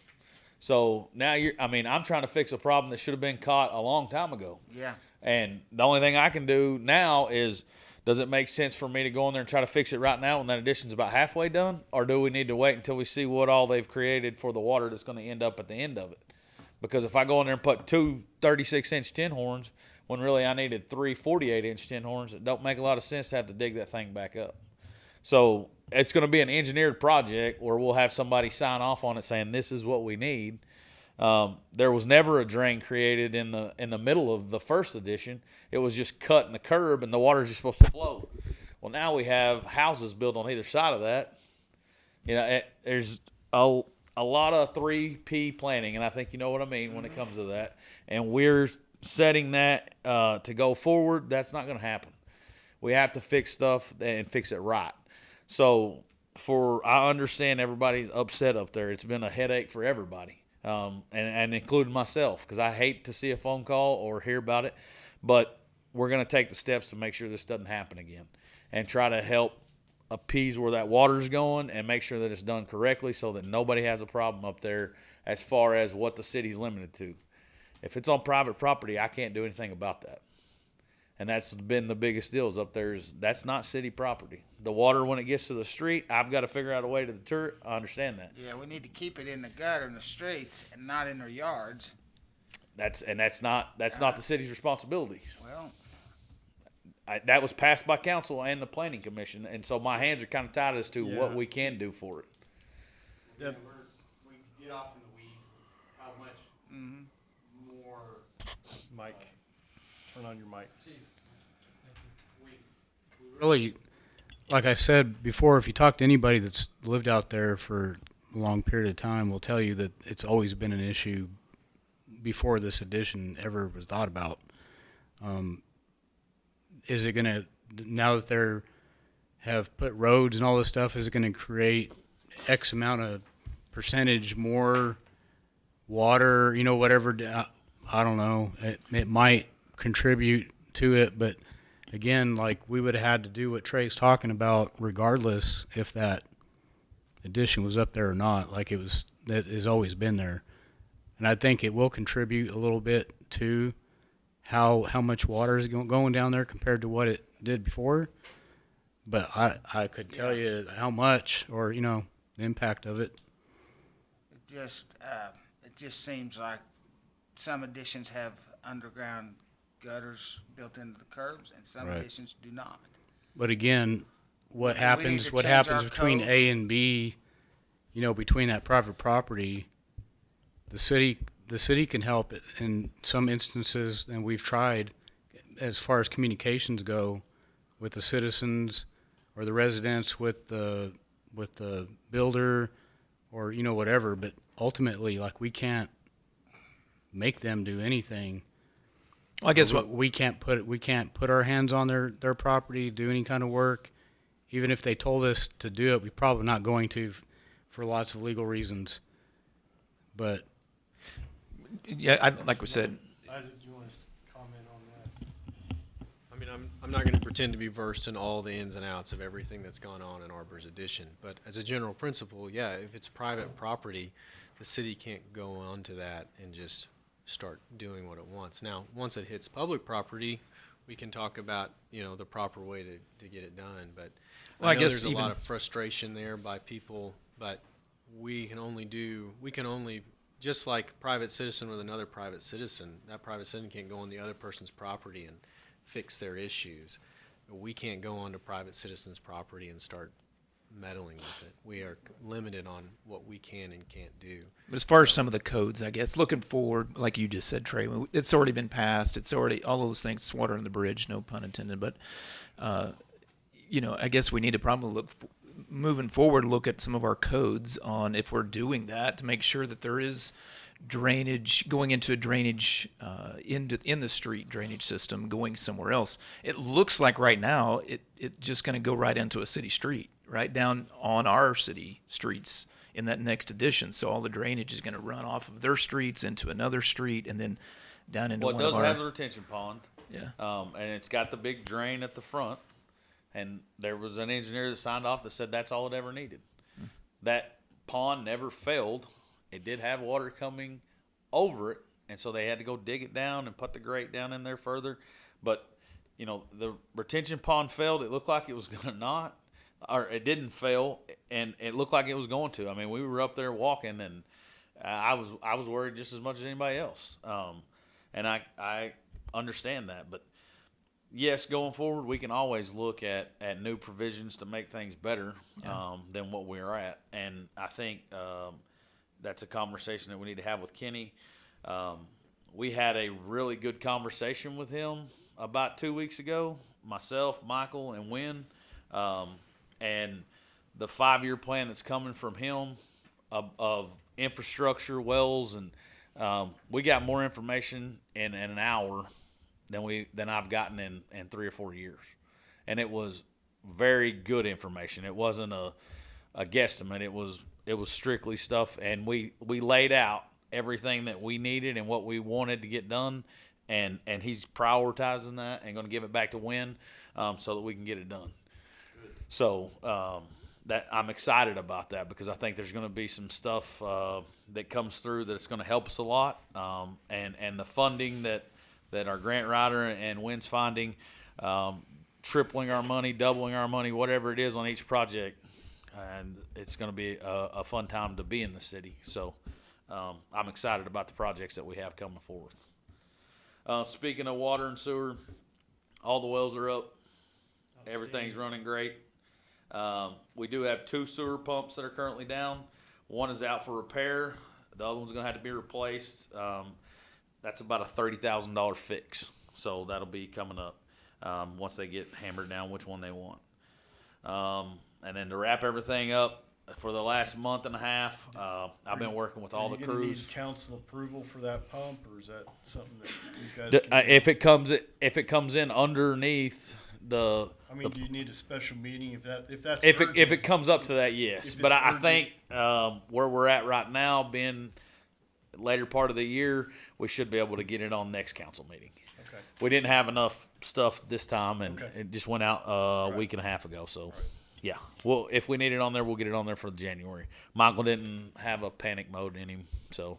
So now I'm trying to fix a problem that should have been caught a long time ago. Yeah. And the only thing I can do now is, does it make sense for me to go in there and try to fix it right now when that addition's about halfway done? Or do we need to wait until we see what all they've created for the water that's going to end up at the end of it? Because if I go in there and put two 36-inch tin horns, when really I needed three 48-inch tin horns, it don't make a lot of sense to have to dig that thing back up. So it's going to be an engineered project where we'll have somebody sign off on it saying this is what we need. There was never a drain created in the middle of the first edition. It was just cut in the curb, and the water is just supposed to flow. Well, now we have houses built on either side of that. There's a lot of 3P planning, and I think you know what I mean when it comes to that. And we're setting that to go forward. That's not going to happen. We have to fix stuff and fix it right. So I understand everybody's upset up there. It's been a headache for everybody. And including myself, because I hate to see a phone call or hear about it, but we're going to take the steps to make sure this doesn't happen again and try to help appease where that water's going and make sure that it's done correctly so that nobody has a problem up there as far as what the city's limited to. If it's on private property, I can't do anything about that. And that's been the biggest deal is up there is that's not city property. The water, when it gets to the street, I've got to figure out a way to deter it. I understand that. Yeah, we need to keep it in the gutter in the streets and not in their yards. That's not the city's responsibility. Well, That was passed by council and the planning commission, and so my hands are kind of tied as to what we can do for it. Yep. We get off in the weeds. How much more? Mike, turn on your mic. Really, like I said before, if you talk to anybody that's lived out there for a long period of time, will tell you that it's always been an issue before this addition ever was thought about. Is it going to, now that they're have put roads and all this stuff, is it going to create X amount of percentage more water, whatever? I don't know. It might contribute to it, but again, like we would have had to do what Trey's talking about regardless if that addition was up there or not. Like that has always been there. And I think it will contribute a little bit to how much water is going down there compared to what it did before. But I could tell you how much or, the impact of it. It just seems like some additions have underground gutters built into the curbs and some Right. additions do not. But again, what Do we need happens to what change happens our between codes? A and B, between that private property, the city can help it in some instances, and we've tried as far as communications go with the citizens or the residents with the builder or whatever, but ultimately, like, we can't make them do anything. Well, I guess we can't put our hands on their property, do any kind of work. Even if they told us to do it, we're probably not going to, for lots of legal reasons. But yeah, like we said, Isaac, do you want to comment on that? I mean, I'm not going to pretend to be versed in all the ins and outs of everything that's gone on in Arbor's Addition, but as a general principle, yeah, if it's private property, the city can't go onto that and just start doing what it wants. Now, once it hits public property, we can talk about, the proper way to get it done, but Well, I I know guess there's a even- lot of frustration there by people, but we can only, just like a private citizen with another private citizen, that private citizen can't go on the other person's property and fix their issues. We can't go onto private citizens' property and start meddling with it. We are limited on what we can and can't do. But as far as some of the codes, I guess, looking forward, like you just said, Trey, it's already been passed. It's already, all those things, it's water on the bridge, no pun intended. But, I guess we need to probably moving forward, look at some of our codes on if we're doing that to make sure that there is drainage going into a drainage in the street drainage system going somewhere else. It looks like right now it's just going to go right into a city street, right down on our city streets in that next addition. So all the drainage is going to run off of their streets into another street and then down into Well, it one does of our. have the retention pond. Yeah. And it's got the big drain at the front. And there was an engineer that signed off that said that's all it ever needed. That pond never failed. It did have water coming over it, and so they had to go dig it down and put the grate down in there further. But, the retention pond failed. It looked like it was going to not, or it didn't fail, and it looked like it was going to. I mean, we were up there walking, and I was worried just as much as anybody else. And I understand that, but yes, going forward, we can always look at new provisions to make things better than what we're at. And I think that's a conversation that we need to have with Kenny. We had a really good conversation with him about 2 weeks ago, myself, Michael, and Wynn. And the 5-year plan that's coming from him of infrastructure, wells, and we got more information in an hour than I've gotten in 3 or 4 years. And it was very good information. It wasn't a guesstimate. It was strictly stuff, and we laid out everything that we needed and what we wanted to get done, and he's prioritizing that and going to give it back to Wynn so that we can get it done. So that I'm excited about that because I think there's going to be some stuff that comes through that's going to help us a lot, and the funding that our grant writer and Wynn's finding, tripling our money, doubling our money, whatever it is on each project, and it's going to be a fun time to be in the city. So I'm excited about the projects that we have coming forward. Speaking of water and sewer, all the wells are up. Everything's running great. We do have 2 sewer pumps that are currently down. One is out for repair. The other one's going to have to be replaced. That's about a $30,000 fix. So that'll be coming up once they get hammered down which one they want. And then to wrap everything up, for the last month and a half, I've been working with all the Are you gonna crews. need council approval for that pump, or is that something that you guys can do? If it comes in underneath the, I mean, do you need a special meeting if that's if urgent? it comes up to that, yes. If But it's I urgent. think where we're at right now, being later part of the year, we should be able to get it on next council meeting. Okay. We didn't have enough stuff this time, and Okay. it just went out a week and a half ago. So, yeah. Well, if we need it on there, we'll get it on there for January. Michael didn't have a panic mode in him, so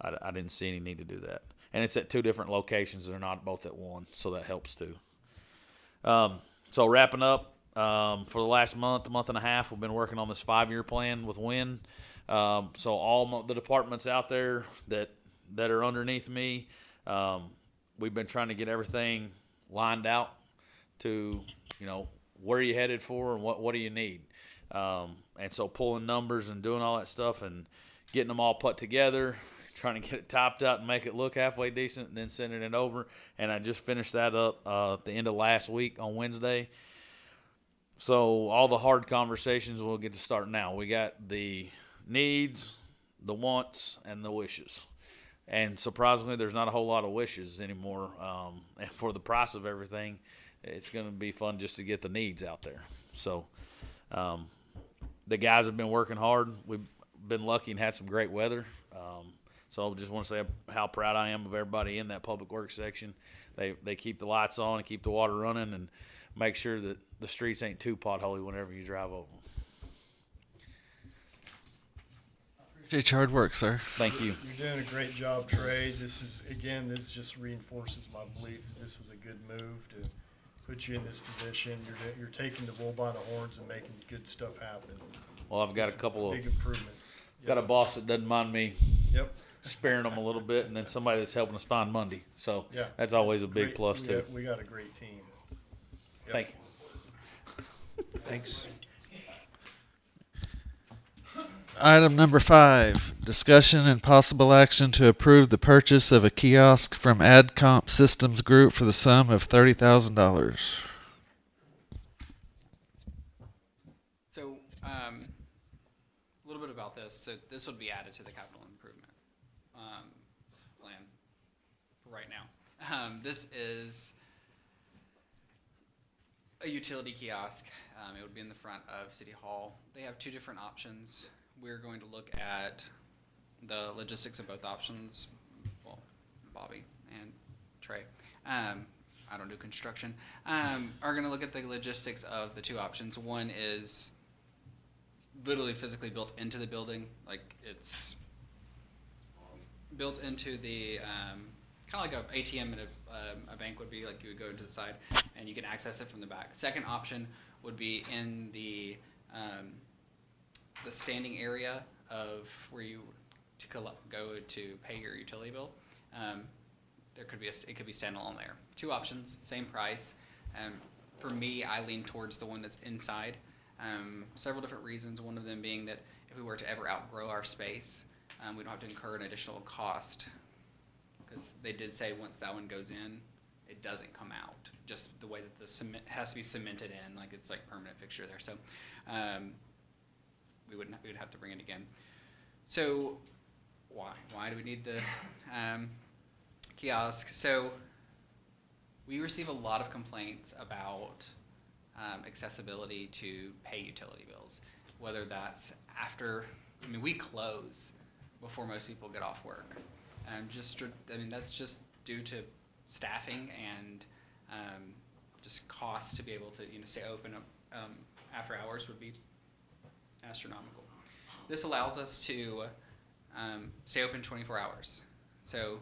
I didn't see any need to do that. And it's at 2 different locations. They're not both at one, so that helps too. So wrapping up, for the last month and a half, we've been working on this 5-year plan with Wynn. So all the departments out there that are underneath me, we've been trying to get everything lined out to, where are you headed for and what do you need? And so pulling numbers and doing all that stuff and getting them all put together, trying to get it topped out and make it look halfway decent, and then sending it over. And I just finished that up at the end of last week on Wednesday. So all the hard conversations we'll get to start now. We got the needs, the wants, and the wishes. And surprisingly, there's not a whole lot of wishes anymore. And for the price of everything, it's going to be fun just to get the needs out there. So the guys have been working hard. We've been lucky and had some great weather. So I just want to say how proud I am of everybody in that public works section. They keep the lights on and keep the water running and make sure that the streets ain't too potholy whenever you drive over them. Appreciate your hard work, sir. Thank you. You're doing a great job, Trey. This just reinforces my belief that this was a good move to put you in this position. You're taking the bull by the horns and making good stuff happen. Well, I've got a couple of big improvement. Got a boss that doesn't mind me Yep. sparing them a little bit, and then somebody that's helping us find Monday. So Yeah. that's always a big Great. plus too. We got a great team. Yep. Thank you. Thanks. Item number 5, discussion and possible action to approve the purchase of a kiosk from AdComp Systems Group for the sum of $30,000. So, a little bit about this. So this would be added to the capital improvement plan for right now. This is a utility kiosk. It would be in the front of City Hall. They have 2 different options. We're going to look at the logistics of both options. Well, Bobby and Trey, I don't do construction, are going to look at the logistics of the 2 options. One is literally physically built into the building, like it's built into the kind of like a ATM in a bank would be, like you would go to the side and you can access it from the back. Second option would be in the standing area of where you go to pay your utility bill. It could be standalone there. 2 options, same price. For me, I lean towards the one that's inside. Several different reasons. One of them being that if we were to ever outgrow our space, we don't have to incur an additional cost, because they did say once that one goes in, it doesn't come out. Just the way that the cement has to be cemented in, like it's like permanent fixture there. So we would have to bring it again. So why do we need the kiosk? So we receive a lot of complaints about accessibility to pay utility bills, whether that's after, we close before most people get off work. That's just due to staffing and just cost to be able to stay open after hours would be astronomical. This allows us to stay open 24 hours. So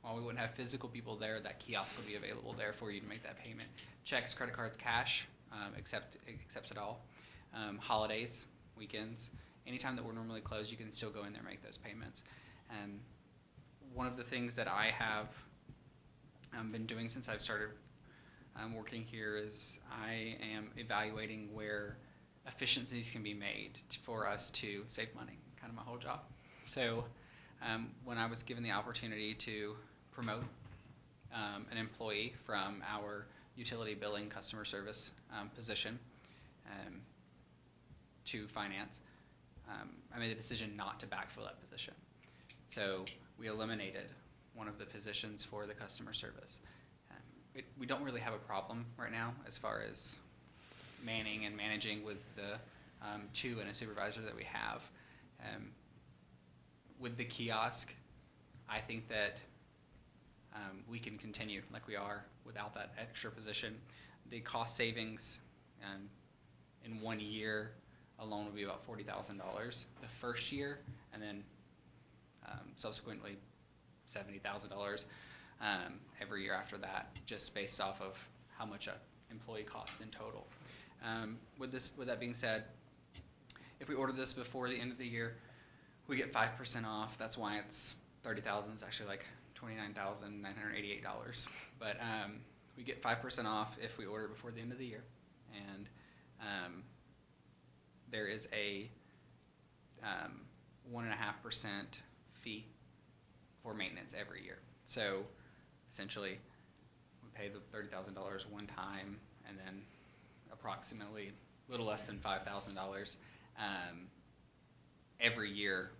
while we wouldn't have physical people there, that kiosk would be available there for you to make that payment. Checks, credit cards, cash, accepts it all. Holidays, weekends, anytime that we're normally closed, you can still go in there and make those payments. And one of the things that I have been doing since I've started working here is I am evaluating where efficiencies can be made for us to save money, kind of my whole job. So when I was given the opportunity to promote an employee from our utility billing customer service position to finance, I made the decision not to backfill that position. So we eliminated one of the positions for the customer service. We don't really have a problem right now as far as manning and managing with the 2 and a supervisor that we have. With the kiosk, I think that we can continue like we are without that extra position. The cost savings in 1 year alone would be about $40,000 the first year, and then subsequently $70,000 every year after that, just based off of how much an employee costs in total. With that being said, if we order this before the end of the year, we get 5% off. That's why it's $30,000. It's actually like $29,988. But we get 5% off if we order it before the end of the year. And there is a 1.5% fee for maintenance every year. So essentially, we pay the $30,000 one time, and then approximately a little less than $5,000 every year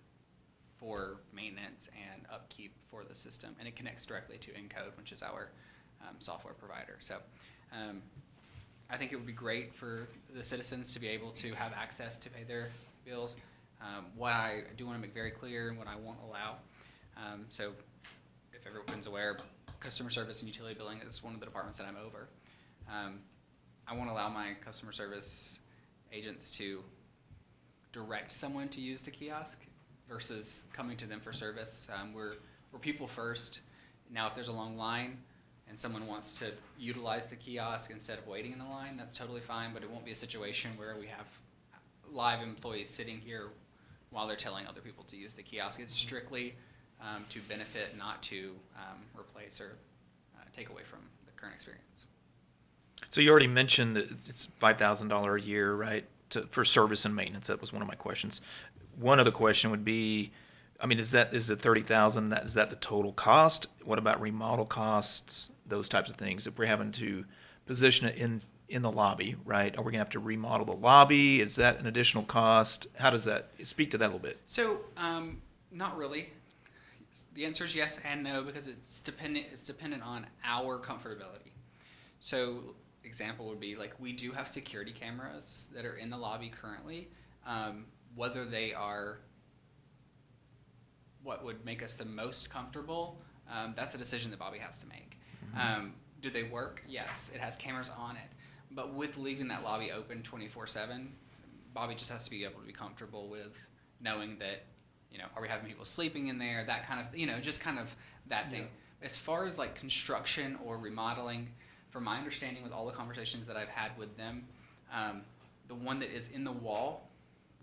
for maintenance and upkeep for the system, and it connects directly to Encode, which is our software provider. So I think it would be great for the citizens to be able to have access to pay their bills. What I do want to make very clear and what I won't allow. So if everyone's aware, customer service and utility billing is one of the departments that I'm over. I won't allow my customer service agents to direct someone to use the kiosk versus coming to them for service. We're people first. Now, if there's a long line and someone wants to utilize the kiosk instead of waiting in the line, that's totally fine, but it won't be a situation where we have live employees sitting here while they're telling other people to use the kiosk. It's strictly to benefit, not to replace or take away from the current experience. So you already mentioned that it's $5,000 a year, right, for service and maintenance. That was one of my questions. One other question would be, I mean, is it $30,000? Is that the total cost? What about remodel costs? Those types of things. If we're having to position it in the lobby, right? Are we gonna have to remodel the lobby? Is that an additional cost? How does that speak to that a little bit? So not really. The answer is yes and no, because it's dependent on our comfortability. So example would be, like, we do have security cameras that are in the lobby currently. Whether they are what would make us the most comfortable, that's a decision that Bobby has to make. Do they work? Yes, it has cameras on it. But with leaving that lobby open 24/7, Bobby just has to be able to be comfortable with knowing that, are we having people sleeping in there? That kind of, just kind of that thing. As far as like construction or remodeling, from my understanding with all the conversations that I've had with them, the one that is in the wall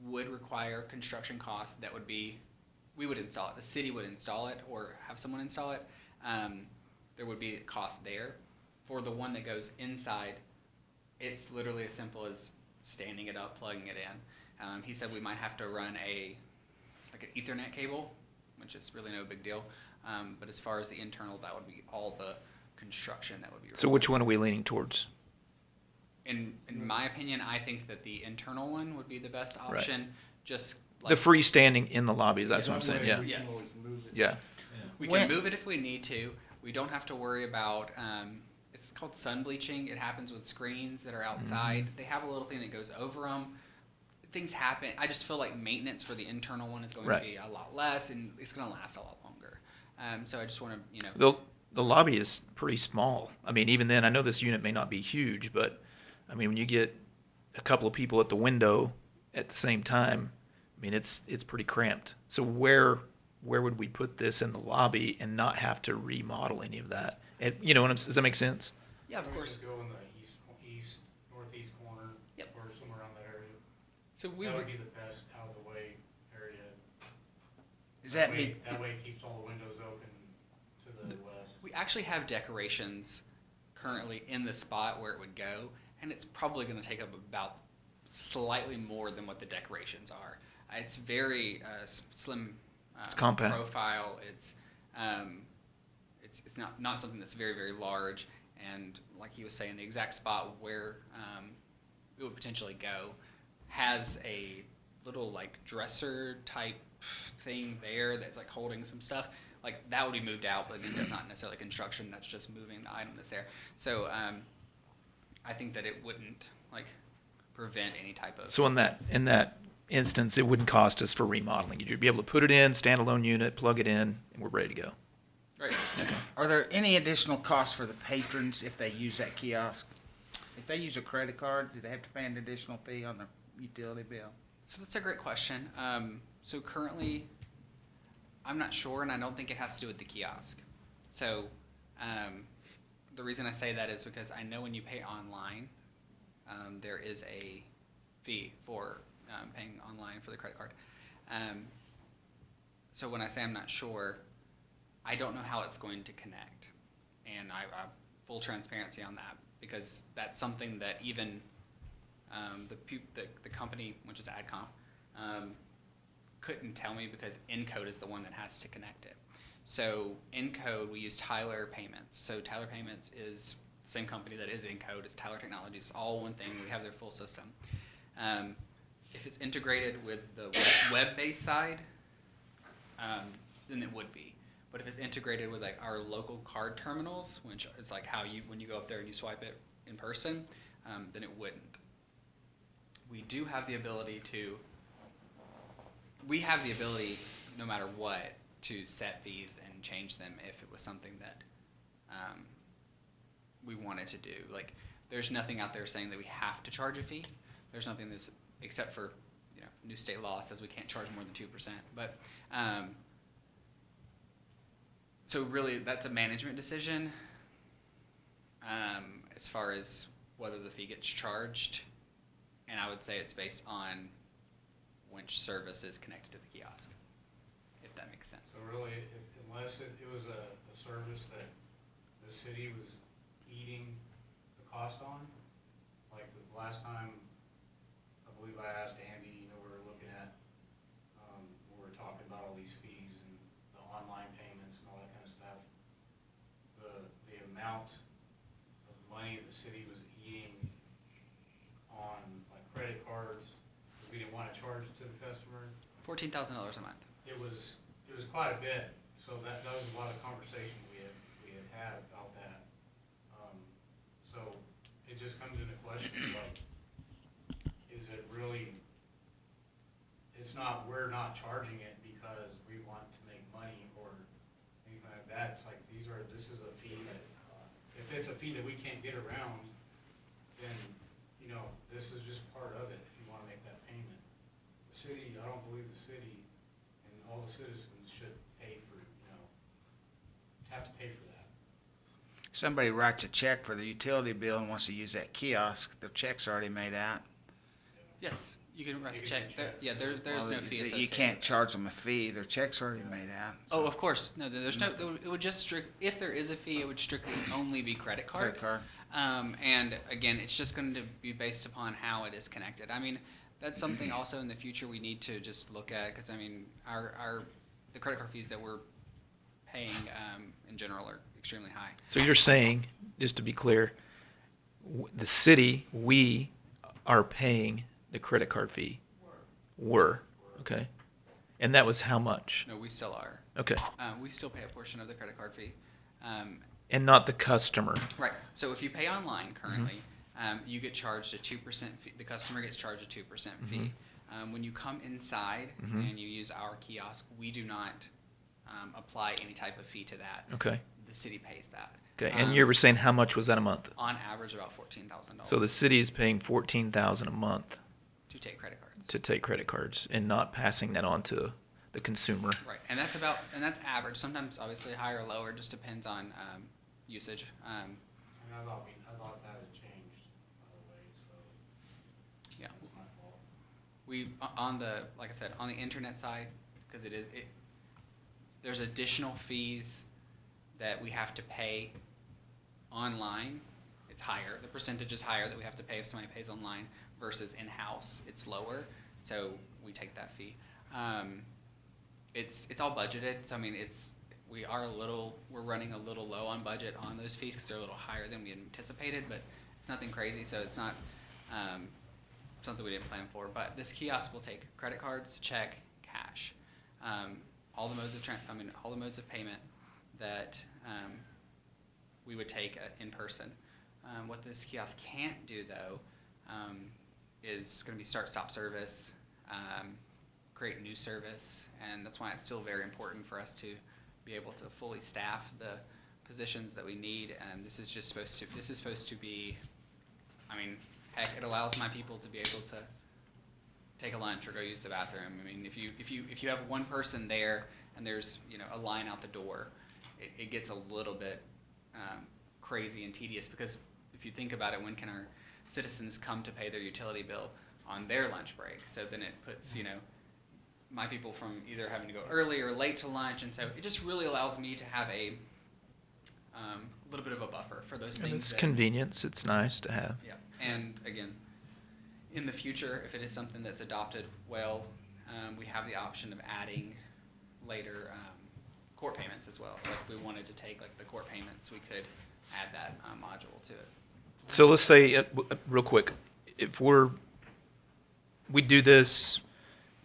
would require construction costs that would be, we would install it. The city would install it or have someone install it. There would be a cost there. For the one that goes inside, it's literally as simple as standing it up, plugging it in. He said we might have to run an Ethernet cable, which is really no big deal. But as far as the internal, that would be all the construction that would be required. So which one are we leaning towards? In my opinion, I think that the internal one would be the best option. Right. Just The freestanding in the lobby, that's what I'm saying, yeah. Yes. Yeah. We can move it if we need to. We don't have to worry about, it's called sun bleaching. It happens with screens that are outside. They have a little thing that goes over them. Things happen. I just feel like maintenance for the internal one is going to be a lot less, and it's going to last a lot longer. So I just want to, The lobby is pretty small. I mean, even then, I know this unit may not be huge, but I mean, when you get a couple of people at the window at the same time, I mean, it's pretty cramped. So where would we put this in the lobby and not have to remodel any of that? And does that make sense? Yeah, of course. Go in the northeast corner. Yep. Or somewhere around that area. So That would be the best out of the way area. That way it keeps all the windows open to the west. We actually have decorations currently in the spot where it would go, and it's probably going to take up about slightly more than what the decorations are. It's very slim It's compact. profile. It's not something that's very, very large, and like he was saying, the exact spot where it would potentially go has a little like dresser type thing there that's like holding some stuff. Like that would be moved out, but again, that's not necessarily construction. That's just moving the item that's there. So I think that it wouldn't like prevent any type of. So in that instance, it wouldn't cost us for remodeling. You'd be able to put it in, standalone unit, plug it in, and we're ready to go. Right. Okay. Are there any additional costs for the patrons if they use that kiosk? If they use a credit card, do they have to pay an additional fee on their utility bill? So that's a great question. So currently, I'm not sure, and I don't think it has to do with the kiosk. So the reason I say that is because I know when you pay online, there is a fee for paying online for the credit card. So when I say I'm not sure, I don't know how it's going to connect. And I full transparency on that, because that's something that even The company, which is AdComp, couldn't tell me because Encode is the one that has to connect it. So Encode, we use Tyler Payments. So Tyler Payments is the same company that is Encode. It's Tyler Technologies, all one thing. We have their full system. If it's integrated with the web-based side, then it would be. But if it's integrated with like our local card terminals, which is like how when you go up there and you swipe it in person, then it wouldn't. We do have the ability no matter what, to set fees and change them if it was something that we wanted to do. Like, there's nothing out there saying that we have to charge a fee. There's nothing that's, except for, new state law says we can't charge more than 2%. But, so really that's a management decision as far as whether the fee gets charged. And I would say it's based on which service is connected to the kiosk, if that makes sense. So really, unless it was a service that the city was eating the cost on, like the last time, I believe I asked Andy, we were looking at, we were talking about all these fees and the online payments and all that kind of stuff. The amount of money the city was eating on like credit cards, we didn't want to charge it to the customer. $14,000 a month. It was quite a bit, so that was a lot of conversation we had about that. So it just comes into question, like, is it really, we're not charging it because we want to make money or anything like that. It's like, this is a fee that, if it's a fee that we can't get around, then, this is just part of it if you want to make that payment. The city, I don't believe the city and all the citizens should pay for, have to pay for that. Somebody writes a check for the utility bill and wants to use that kiosk, the check's already made out. Yes, you can write You the can check. check. Yeah, there's no fee associated. You can't charge them a fee, their check's already made out. Oh, of course. No, there's no. It would just if there is a fee, it would strictly only be credit card. Credit card. And again, it's just going to be based upon how it is connected. I mean, that's something also in the future we need to just look at, because I mean, the credit card fees that we're paying in general are extremely high. So you're saying, just to be clear, the city, we are paying the credit card fee? Were. Okay. And that was how much? No, we still are. Okay. We still pay a portion of the credit card fee. And not the customer. Right. So if you pay online currently, you get charged a 2% fee. The customer gets charged a 2% fee. When you come inside and you use our kiosk, we do not apply any type of fee to that. Okay. The city pays that. Okay. And you were saying how much was that a month? On average, about $14,000. So the city is paying $14,000 a month to take credit cards. to take credit cards and not passing that on to the consumer. Right, and that's average. Sometimes, obviously, higher or lower, just depends on usage. And I thought that had changed, by the way, so. Yeah. That's my fault. We like I said, on the internet side, because there's additional fees that we have to pay online. It's higher. The percentage is higher that we have to pay if somebody pays online versus in-house. It's lower, so we take that fee. It's all budgeted, so I mean we're running a little low on budget on those fees because they're a little higher than we had anticipated, but it's nothing crazy, so it's not something we didn't plan for. But this kiosk will take credit cards, check, cash, all the modes of payment that we would take in person. What this kiosk can't do though is going to be start-stop service, create new service, and that's why it's still very important for us to be able to fully staff the positions that we need. And this is supposed to be, I mean, heck, it allows my people to be able to take a lunch or go use the bathroom. I mean, if you have one person there and there's a line out the door, it gets a little bit crazy and tedious, because if you think about it, when can our citizens come to pay their utility bill on their lunch break? So then it puts my people from either having to go early or late to lunch, and so it just really allows me to have a little bit of a buffer for those And things. it's convenience. It's nice to have. Yeah, and again, in the future, if it is something that's adopted well, we have the option of adding later court payments as well. So if we wanted to take like the court payments, we could add that module to it. So let's say, real quick, if we do this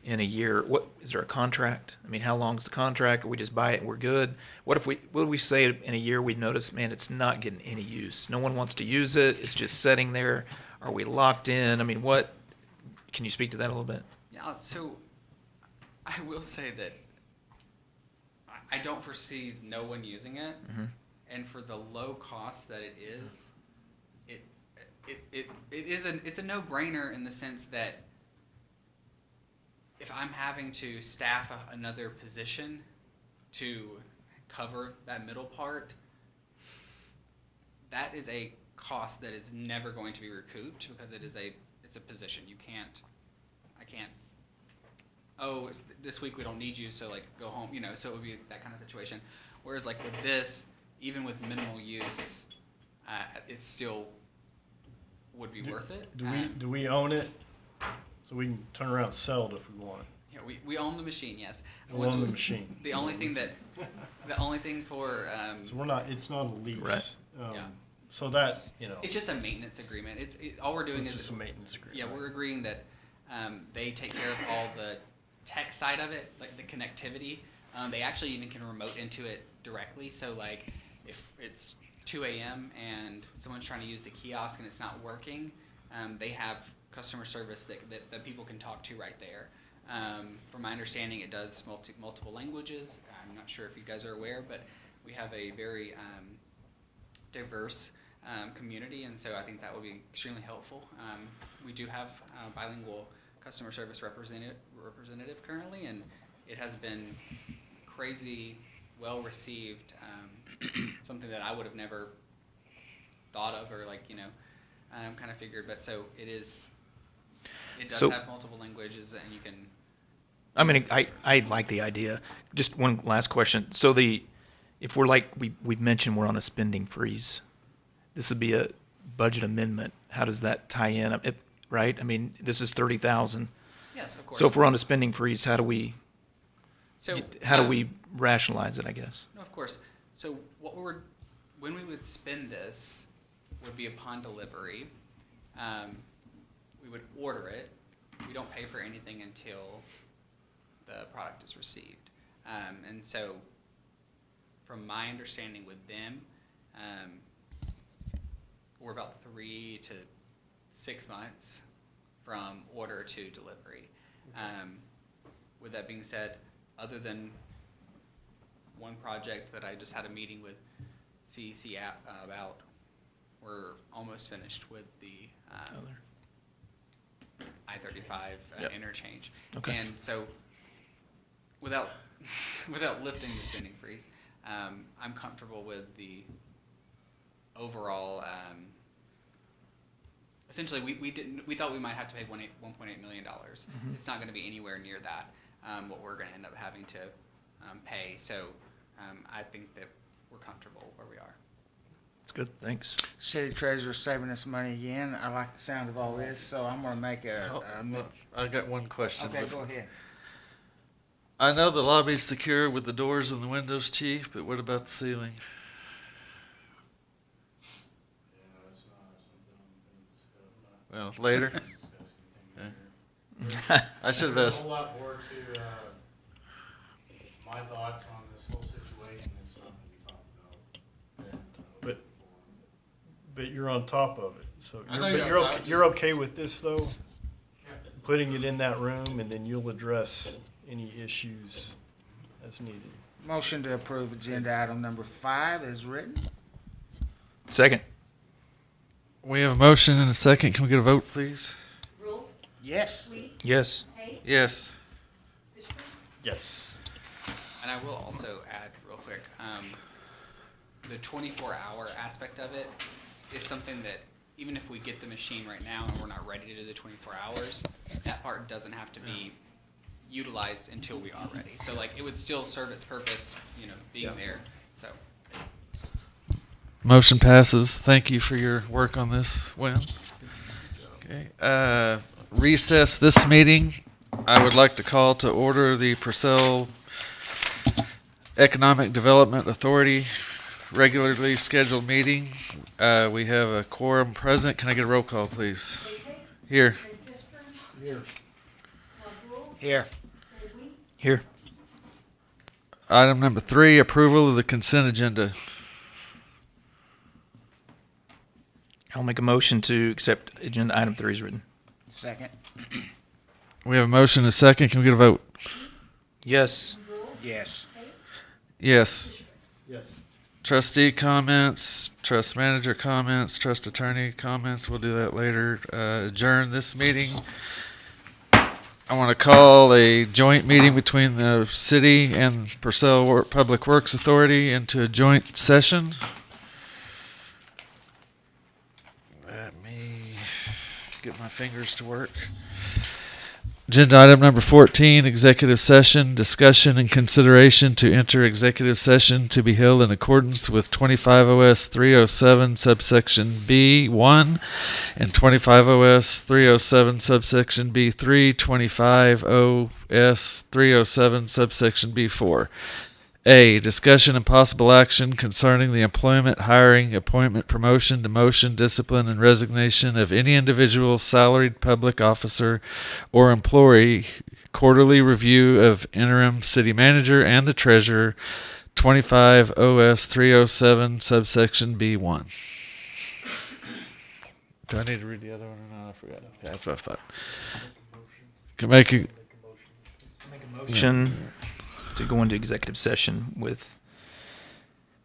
in a year, what is there a contract? I mean, how long is the contract? Or we just buy it and we're good? What if we say in a year we notice, man, it's not getting any use. No one wants to use it. It's just sitting there. Are we locked in? I mean, can you speak to that a little bit? Yeah, so I will say that I don't foresee no one using it, and for the low cost that it is, it's a no-brainer in the sense that if I'm having to staff another position to cover that middle part, that is a cost that is never going to be recouped because it's a position. I can't, oh, this week we don't need you, so like go home, so it would be that kind of situation. Whereas like with this, even with minimal use, it still would be worth it. Do we own it? So we can turn around and sell it if we want. Yeah, we own the machine, yes. We own the machine. The only thing for So it's not a lease. Right. Yeah. So that, it's just a maintenance agreement. All we're doing it's is just a maintenance agreement. Yeah, we're agreeing that they take care of all the tech side of it, like the connectivity. They actually even can remote into it directly. So like if it's 2 a.m. and someone's trying to use the kiosk and it's not working, they have customer service that people can talk to right there. From my understanding, it does multiple languages. I'm not sure if you guys are aware, but we have a very diverse community, and so I think that would be extremely helpful. We do have bilingual customer service representative currently, and it has been crazy well received. Something that I would have never thought of or kind of figured, but so it is. It does have multiple languages, and you can. I mean, I like the idea. Just one last question. So if we're like we've mentioned, we're on a spending freeze. This would be a budget amendment. How does that tie in? Right? I mean, this is $30,000. Yes, of course. So if we're on a spending freeze, how do we rationalize it? I guess. No, of course. So when we would spend this would be upon delivery. We would order it. We don't pay for anything until the product is received. And so from my understanding with them, we're about 3 to 6 months from order to delivery. With that being said, other than one project that I just had a meeting with CEC about, we're almost finished with the I-35 interchange. Okay. And so without lifting the spending freeze, I'm comfortable with the overall. Essentially, we thought we might have to pay $1.8 million. It's not going to be anywhere near that. What we're going to end up having to pay. So I think that we're comfortable where we are. That's good. Thanks. City treasurer's saving us money again. I like the sound of all this, so I'm gonna make I got one question. Okay, go ahead. I know the lobby's secure with the doors and the windows, Chief, but what about the ceiling? Well, later. Okay. I should have There's asked. a whole lot more to my thoughts on this whole situation than something we talked about. But you're on top of it. So I know you're on top, you're okay with this though? Putting it in that room, and then you'll address any issues as needed. Motion to approve agenda item number 5 is written. Second. We have a motion and a second. Can we get a vote, please? Rule? Yes. Lee? Yes. Hay? Yes. Fishburne? Yes. And I will also add real quick, the 24-hour aspect of it is something that even if we get the machine right now and we're not ready to do the 24 hours, that part doesn't have to be utilized until we are ready. So like it would still serve its purpose, being there. So. Motion passes. Thank you for your work on this, Wynn. Okay. recess this meeting. I would like to call to order the Purcell Economic Development Authority regularly scheduled meeting. We have a quorum present. Can I get a roll call, please? Here. Here. Here. Item number 3, approval of the consent agenda. I'll make a motion to accept agenda item 3 is written. Second. We have a motion and a second. Can we get a vote? Yes. Yes. Yes. Yes. Trustee comments, trust manager comments, trust attorney comments. We'll do that later. Adjourn this meeting. I want to call a joint meeting between the city and Purcell Public Works Authority into a joint session. Let me get my fingers to work. Agenda item number 14, executive session, discussion and consideration to enter executive session to be held in accordance with 25 OS 307 subsection B1 and 25 OS 307 subsection B3, 25 OS 307 subsection B4. A, discussion and possible action concerning the employment, hiring, appointment, promotion, demotion, discipline, and resignation of any individual, salaried public officer, or employee, quarterly review of interim city manager and the treasurer, 25 OS 307 subsection B1. Do I need to read the other one or not? I forgot. Okay, that's what I thought. Can make a Motion to go into executive session with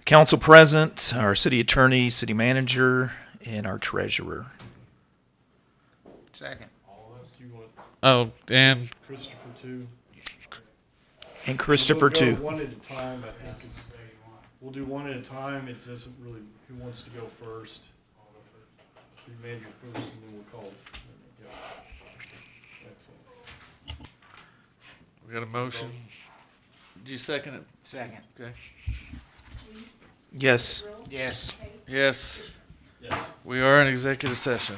council present, our city attorney, city manager, and our treasurer. Second. Oh, and Christopher too. And Christopher We'll go too. one at a time, I think. We'll do one at a time. It doesn't really, who wants to go first? City manager first, and then we'll call. Yeah. Excellent. we got a motion. Did you second it? Second. Okay. Yes. Yes. Yes. Yes. We are in executive session.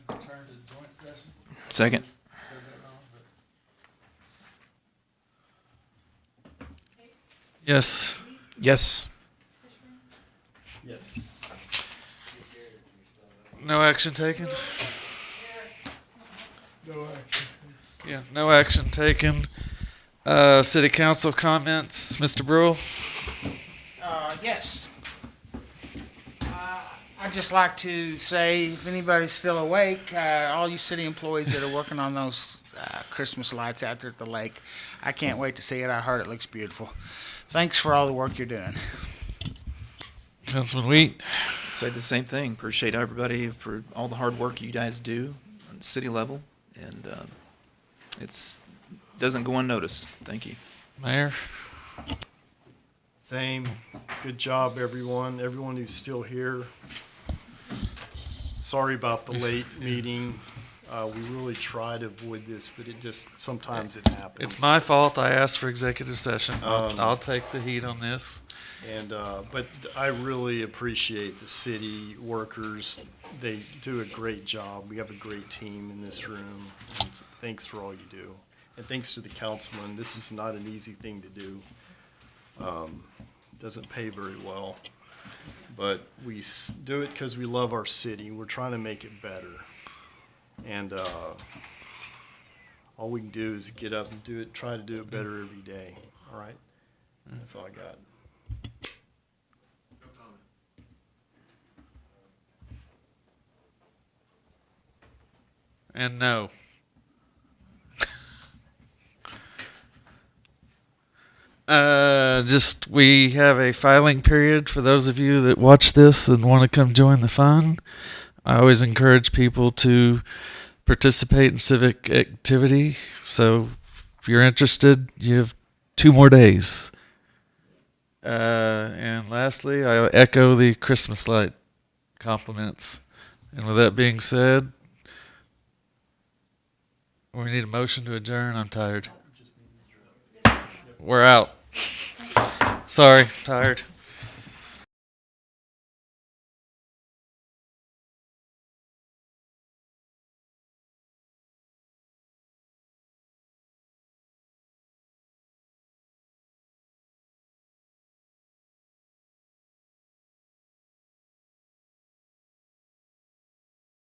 return to joint session. Second. Said that wrong, but- Yes. Yes. Yes. No action taken? Yeah, no action taken. City council comments, Mr. Brule? Yes. I'd just like to say, if anybody's still awake, all you city employees that are working on those Christmas lights out there at the lake, I can't wait to see it. I heard it looks beautiful. Thanks for all the work you're doing. Councilman Wheat? Say the same thing. Appreciate everybody for all the hard work you guys do on the city level, and it's doesn't go unnoticed. Thank you. Mayor? Same. Good job, everyone. Everyone who's still here. Sorry about the late meeting. We really try to avoid this, but it just, sometimes it happens. It's my fault. I asked for executive session. I'll take the heat on this. And, but I really appreciate the city workers. They do a great job. We have a great team in this room. And thanks for all you do. And thanks to the councilman. This is not an easy thing to do. Doesn't pay very well. But we do it because we love our city. We're trying to make it better. And all we can do is get up and do it, try to do it better every day. All right? That's all I got. And no. Just we have a filing period for those of you that watch this and want to come join the fun. I always encourage people to participate in civic activity. So if you're interested, you have 2 more days. And lastly, I echo the Christmas light compliments. And with that being said, we need a motion to adjourn. I'm tired. We're out. Sorry, tired.